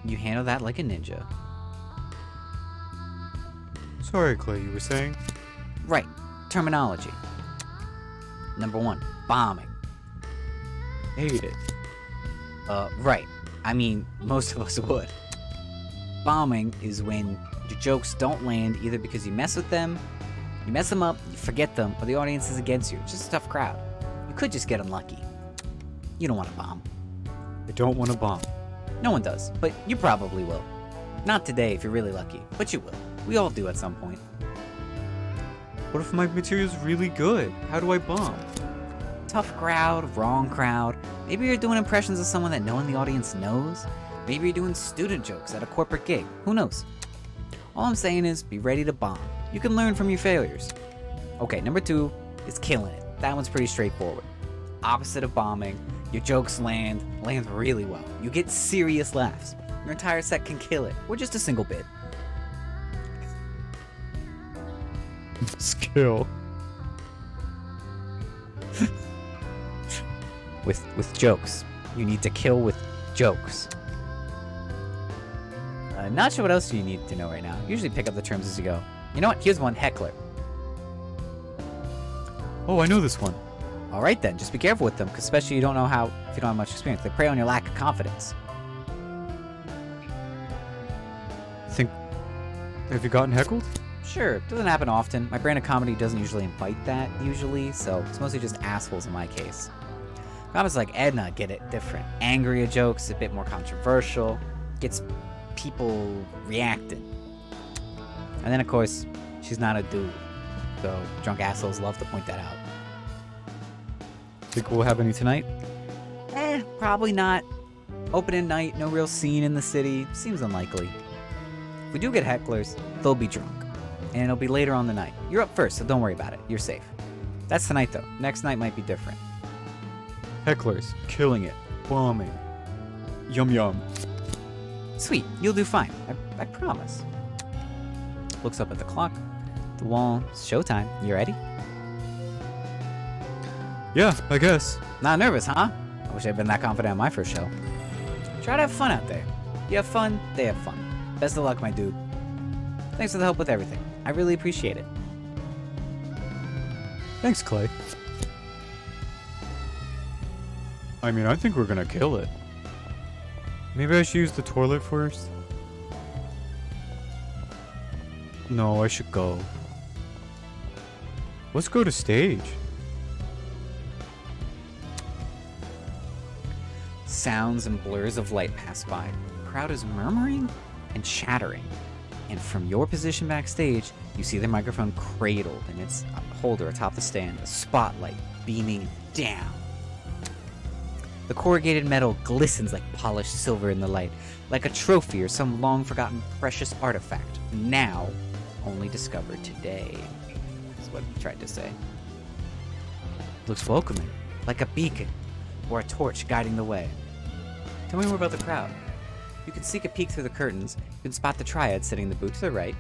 You handle that like a ninja. Sorry, Clay, you were saying? Right. Terminology. Number 1, bombing. Hate it. Right. I mean, most of us would. Bombing is when your jokes don't land either because you mess with them, you mess them up, you forget them, or the audience is against you. It's just a tough crowd. You could just get unlucky. You don't want to bomb. I don't want to bomb. No one does, but you probably will. Not today if you're really lucky, but you will. We all do at some point. What if my material's really good? How do I bomb? Tough crowd, wrong crowd. Maybe you're doing impressions of someone that no one in the audience knows. Maybe you're doing student jokes at a corporate gig. Who knows? All I'm saying is be ready to bomb. You can learn from your failures. Okay, number 2 is killing it. That one's pretty straightforward. Opposite of bombing, your jokes land really well. You get serious laughs. Your entire set can kill it, or just a single bit. Skill. With jokes. You need to kill with jokes. Not sure what else you need to know right now. Usually pick up the terms as you go. You know what? Here's one. Heckler. Oh, I know this one. All right then, just be careful with them, because especially if you don't have much experience. They prey on your lack of confidence. Have you gotten heckled? Sure, it doesn't happen often. My brand of comedy doesn't usually invite that, so it's mostly just assholes in my case. Comments like Edna get it different. Angrier jokes, a bit more controversial, gets people reacting. And then, of course, she's not a dude, so drunk assholes love to point that out. Think we'll have any tonight? Probably not. Opening night, no real scene in the city, seems unlikely. If we do get hecklers, they'll be drunk. And it'll be later on the night. You're up first, so don't worry about it. You're safe. That's tonight, though. Next night might be different. Hecklers, killing it, bombing. Yum yum. Sweet, you'll do fine. I promise. Looks up at the clock. The wall. It's showtime. You ready? Yeah, I guess. Not nervous, huh? I wish I'd been that confident on my first show. Try to have fun out there. You have fun, they have fun. Best of luck, my dude. Thanks for the help with everything. I really appreciate it. Thanks, Clay. I mean, I think we're gonna kill it. Maybe I should use the toilet first? No, I should go. Let's go to stage. Sounds and blurs of light pass by. The crowd is murmuring and chattering. And from your position backstage, you see the microphone cradled in its holder atop the stand, a spotlight beaming down. The corrugated metal glistens like polished silver in the light, like a trophy or some long-forgotten precious artifact, now only discovered today. That's what I tried to say. Looks welcoming, like a beacon or a torch guiding the way. Tell me more about the crowd. You can sneak a peek through the curtains. You can spot the triad sitting in the booth to the right,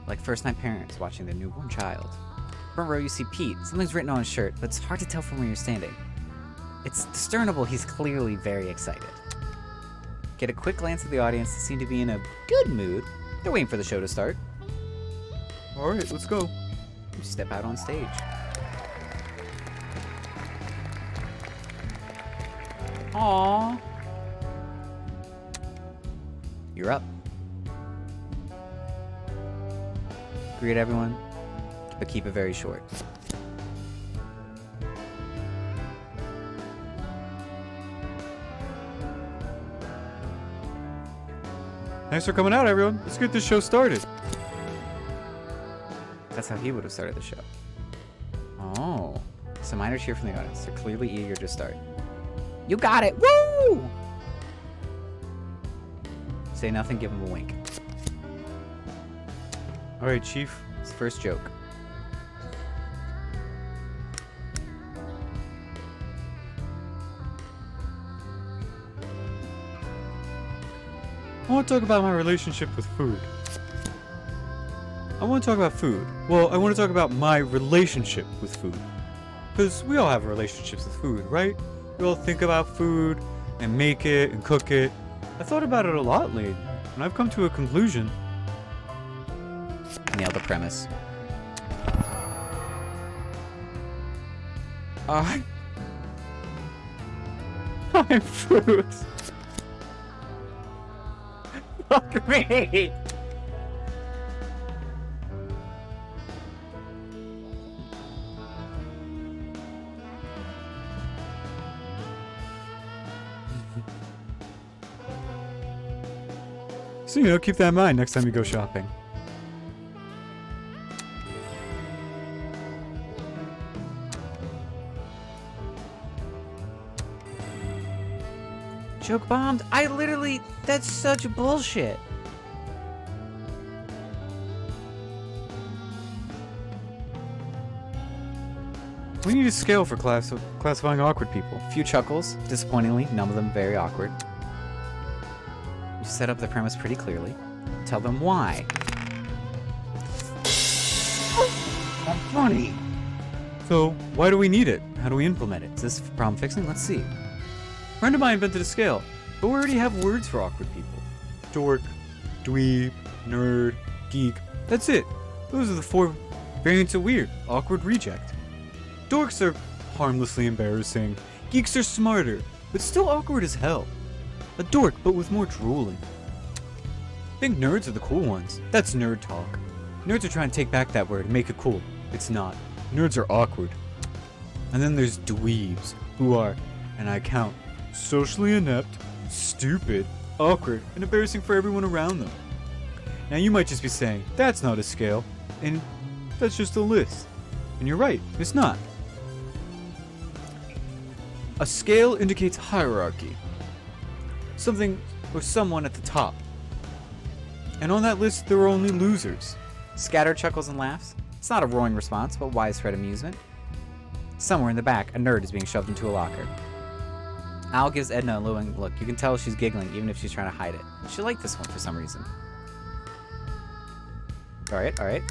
like first-time parents watching their newborn child. Front row, you see Pete. Something's written on his shirt, but it's hard to tell from where you're standing. It's discernible he's clearly very excited. Get a quick glance at the audience. They seem to be in a good mood. They're waiting for the show to start. Alright, let's go. You step out on stage. Aww. You're up. Greet everyone, but keep it very short. Thanks for coming out, everyone. Let's get this show started. That's how he would have started the show. Oh. It's a minor cheer from the audience. They're clearly eager to start. You got it! Woo! Say nothing, give him a wink. Alright, Chief. It's the first joke. I want to talk about my relationship with food. I want to talk about food. Well, I want to talk about my relationship with food. Because we all have relationships with food, right? We all think about food and make it and cook it. I thought about it a lot lately, and I've come to a conclusion. Nail the premise. I'm food. Fuck me. So, keep that in mind next time you go shopping. Joke bombed? That's such bullshit. We need a scale for classifying awkward people. A few chuckles. Disappointingly, none of them very awkward. You set up the premise pretty clearly. Tell them why. That's funny. So, why do we need it? How do we implement it? Is this problem fixing? Let's see. A friend of mine invented a scale, but we already have words for awkward people. Dork, dweeb, nerd, geek. That's it. Those are the 4 variants of weird. Awkward, reject. Dorks are harmlessly embarrassing. Geeks are smarter, but still awkward as hell. A dork, but with more drooling. I think nerds are the cool ones. That's nerd talk. Nerds are trying to take back that word and make it cool. It's not. Nerds are awkward. And then there's dweebs, who are, and I count, socially inept, stupid, awkward, and embarrassing for everyone around them. Now you might just be saying, that's not a scale, and that's just a list. And you're right, it's not. A scale indicates hierarchy. Something or someone at the top. And on that list, there are only losers. Scattered chuckles and laughs. It's not a roaring response, but widespread amusement. Somewhere in the back, a nerd is being shoved into a locker. Al gives Edna a knowing look. You can tell she's giggling even if she's trying to hide it. She liked this one for some reason. Alright, alright.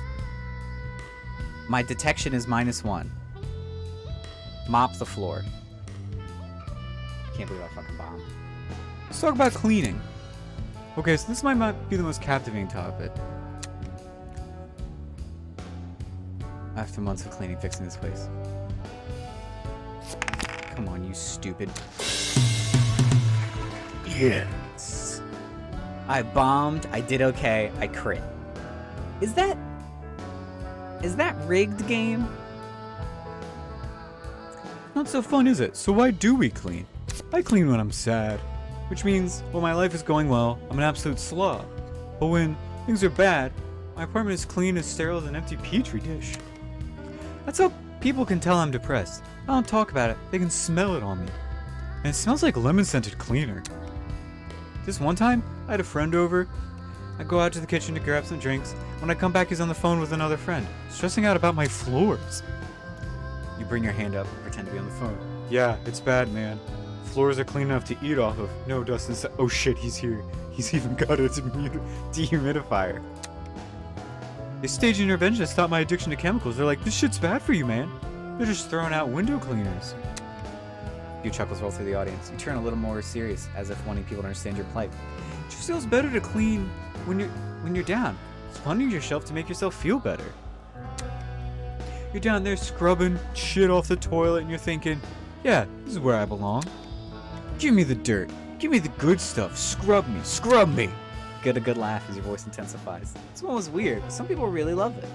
My detection is -1. Mop the floor. Can't believe I fucking bombed. Let's talk about cleaning. Okay, so this might not be the most captivating topic. After months of cleaning, fixing this place. Come on, you stupid. Yes. I bombed, I did okay, I crit. Is that rigged, game? Not so fun, is it? So why do we clean? I clean when I'm sad. Which means, when my life is going well, I'm an absolute slob. But when things are bad, my apartment is clean and sterile as an empty petri dish. That's how people can tell I'm depressed. I don't talk about it, they can smell it on me. And it smells like lemon-scented cleaner. This one time, I had a friend over. I go out to the kitchen to grab some drinks. When I come back, he's on the phone with another friend, stressing out about my floors. You bring your hand up and pretend to be on the phone. Yeah, it's bad, man. Floors are clean enough to eat off of. No, Dustin said, oh shit, he's here. He's even got a dehumidifier. They staged an intervention to stop my addiction to chemicals. They're like, this shit's bad for you, man. They're just throwing out window cleaners. A few chuckles roll through the audience. You turn a little more serious, as if wanting people to understand your plight. It just feels better to clean when you're down. It's punishing yourself to make yourself feel better. You're down there scrubbing shit off the toilet and you're thinking, yeah, this is where I belong. Give me the dirt. Give me the good stuff. Scrub me. Scrub me. Get a good laugh as your voice intensifies. This one was weird, but some people really love it.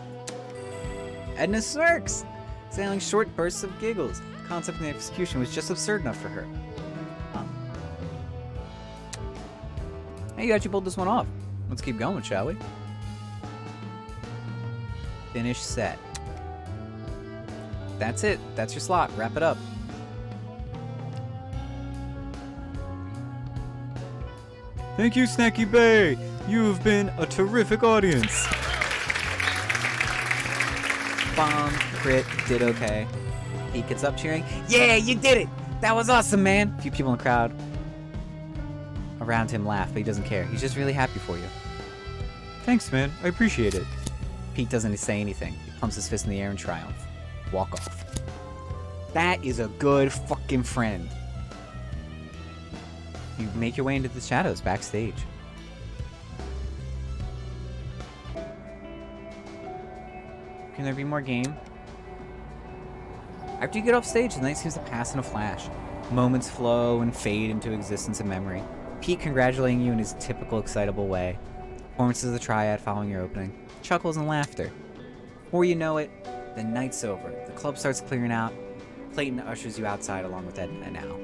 Edna smirks, sailing short bursts of giggles. The concept and the execution was just absurd enough for her. Huh. Hey, you actually pulled this one off. Let's keep going, shall we? Finish set. That's it. That's your slot. Wrap it up. Thank you, Snacky Bay. You've been a terrific audience. Bomb, crit, did okay. Pete gets up cheering. Yeah, you did it! That was awesome, man! A few people in the crowd around him laugh, but he doesn't care. He's just really happy for you. Thanks, man. I appreciate it. Pete doesn't say anything. He pumps his fist in the air in triumph. Walk off. That is a good fucking friend. You make your way into the shadows backstage. Can there be more game? After you get off stage, the night seems to pass in a flash. Moments flow and fade into existence and memory. Pete congratulating you in his typical excitable way. Performances of the triad following your opening. Chuckles and laughter. Before you know it, the night's over. The club starts clearing out. Clayton ushers you outside along with Edna and Al.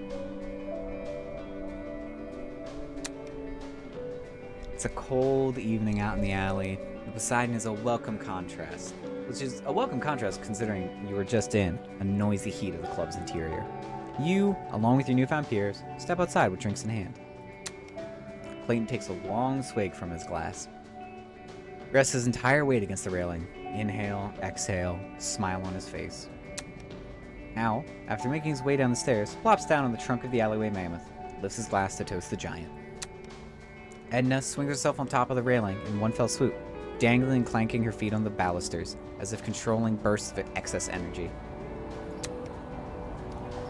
It's a cold evening out in the alley. Poseidon is a welcome contrast. Which is a welcome contrast considering you were just in a noisy heat of the club's interior. You, along with your newfound peers, step outside with drinks in hand. Clayton takes a long swig from his glass. Rests his entire weight against the railing. Inhale, exhale, smile on his face. Al, after making his way down the stairs, plops down on the trunk of the alleyway mammoth, lifts his glass to toast the giant. Edna swings herself on top of the railing in one fell swoop, dangling and clanking her feet on the balusters, as if controlling bursts of excess energy.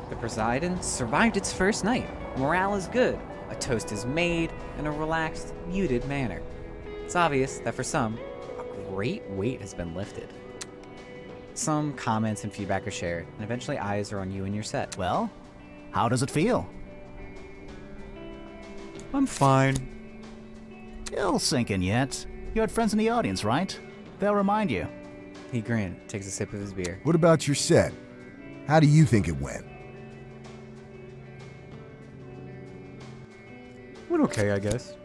The Poseidon survived its first night. Morale is good. A toast is made in a relaxed, muted manner. It's obvious that for some, a great weight has been lifted. Some comments and feedback are shared, and eventually eyes are on you and your set. Well, how does it feel? I'm fine. It'll sink in yet. You had friends in the audience, right? They'll remind you. He grinned, takes a sip of his beer. What about your set? How do you think it went? Went okay, I guess.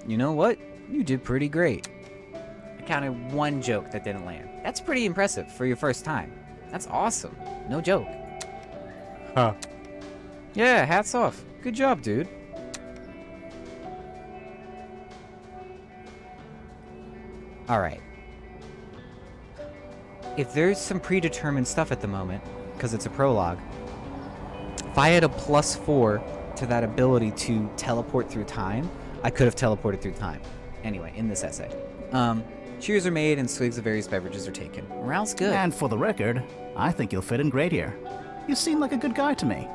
You know what? You did pretty great. I counted one joke that didn't land. That's pretty impressive for your first time. That's awesome. No joke. Huh. Yeah, hats off. Good job, dude. Alright. If there's some predetermined stuff at the moment, because it's a prologue, if I had a +4 to that ability to teleport through time, I could have teleported through time. Anyway, in this essay. Cheers are made and swigs of various beverages are taken. Morale's good. And for the record, I think you'll fit in great here. You seem like a good guy to me.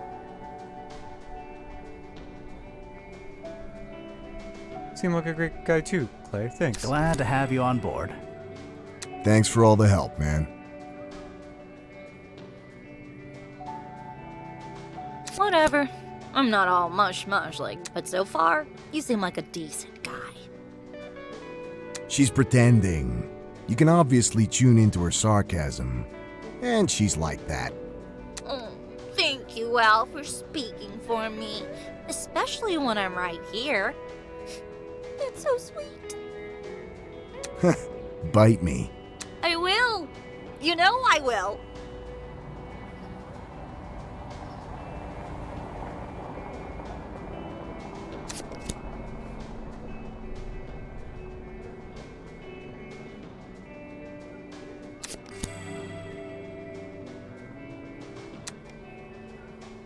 Seem like a great guy too, Clay. Thanks. Glad to have you on board. Thanks for all the help, man. Whatever. I'm not all mush like, but so far, you seem like a decent guy. She's pretending. You can obviously tune into her sarcasm. And she's like that. Oh, thank you, Al, for speaking for me. Especially when I'm right here. That's so sweet. Bite me. I will. You know I will.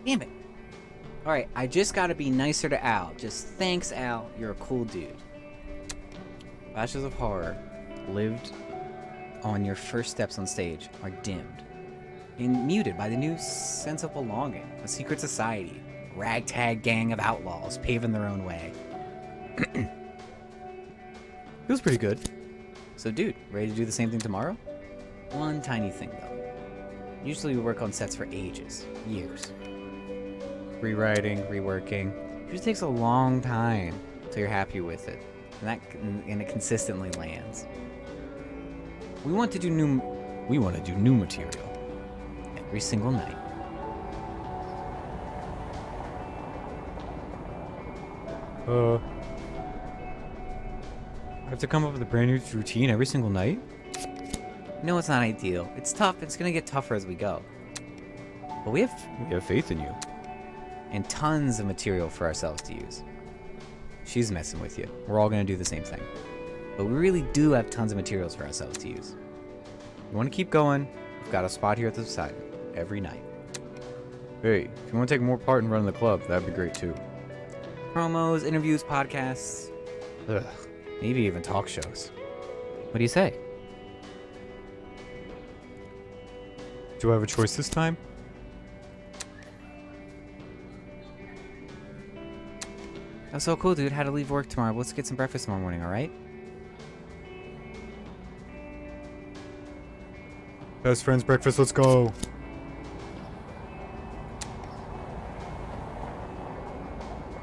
Damn it. Alright, I just gotta be nicer to Al. Just thanks, Al. You're a cool dude. Flashes of horror lived on your first steps on stage are dimmed and muted by the new sense of belonging. A secret society. Ragtag gang of outlaws paving their own way. Feels pretty good. So dude, ready to do the same thing tomorrow? One tiny thing though. Usually we work on sets for ages. Years. Rewriting, reworking. It usually takes a long time till you're happy with it. And it consistently lands. We want to do new material every single night. I have to come up with a brand new routine every single night? No, it's not ideal. It's tough. It's gonna get tougher as we go. But we have faith in you. And tons of material for ourselves to use. She's messing with you. We're all gonna do the same thing. But we really do have tons of materials for ourselves to use. You wanna keep going, we've got a spot here at the side every night. Hey, if you want to take more part in running the club, that'd be great too. Promos, interviews, podcasts, maybe even talk shows. What do you say? Do I have a choice this time? That's so cool, dude. Had to leave work tomorrow. Let's get some breakfast tomorrow morning, alright? Best friends breakfast, let's go.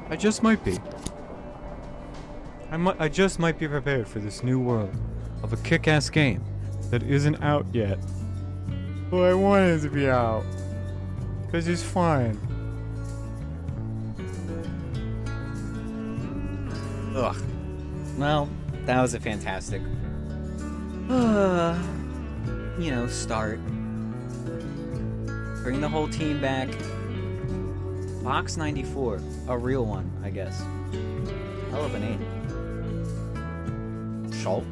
I just might be. I just might be prepared for this new world of a kick-ass game that isn't out yet. But I want it to be out. Because it's fun. Ugh. Well, that was a fantastic, start. Bring the whole team back. Box 94. A real one, I guess. Hell of a name. Shulk.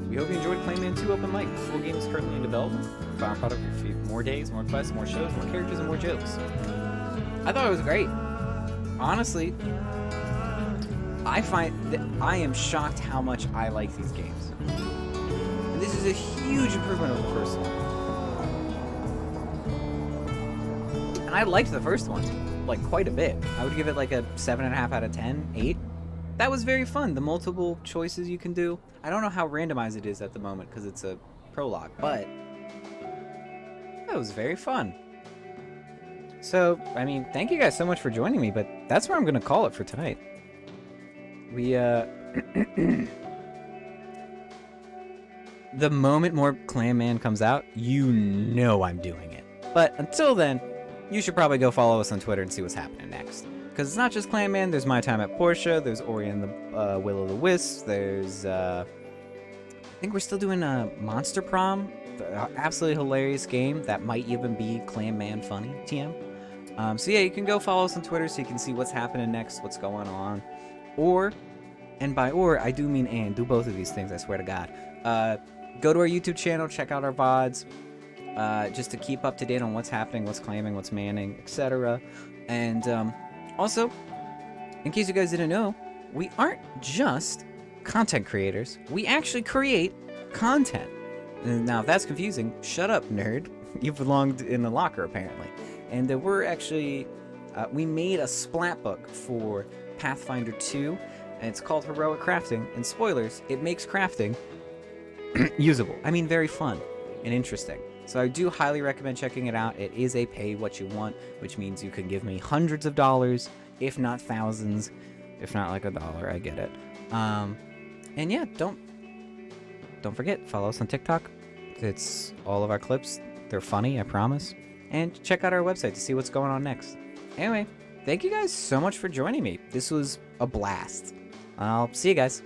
We hope you enjoyed Clayman 2 Open Mic. The full game is currently in development. Final product for more days, more quests, more shows, more characters, and more jokes. I thought it was great. Honestly, I find that I am shocked how much I like these games. And this is a huge improvement over the first one. And I liked the first one, like, quite a bit. I would give it like a 7.5 out of 10, 8. That was very fun. The multiple choices you can do. I don't know how randomized it is at the moment because it's a prologue, but that was very fun. So, I mean, thank you guys so much for joining me, but that's where I'm going to call it for tonight. We, the moment more Clam-Man comes out, you know I'm doing it. But until then, you should probably go follow us on Twitter and see what's happening next. Because it's not just Clam-Man, there's My Time at Portia, there's Ori and the Will of the Wisps, there's, I think we're still doing Monster Prom, the absolutely hilarious game that might even be Clam-Man funny, TM. So yeah, you can go follow us on Twitter so you can see what's happening next, what's going on. Or, and by or, I do mean and, do both of these things, I swear to God. Go to our YouTube channel, check out our VODs, just to keep up to date on what's happening, what's claiming, what's manning, etc. And also, in case you guys didn't know, we aren't just content creators, we actually create content. And now if that's confusing, shut up, nerd. You belonged in the locker, apparently. And we're actually, we made a splat book for Pathfinder 2, and it's called Heroic Crafting. And spoilers, it makes crafting usable. I mean, very fun and interesting. So I do highly recommend checking it out. It is a pay what you want, which means you can give me hundreds of dollars, if not thousands, if not like $1. I get it. And yeah, don't forget, follow us on TikTok. It's all of our clips. They're funny, I promise. And check out our website to see what's going on next. Anyway, thank you guys so much for joining me. This was a blast. I'll see you guys.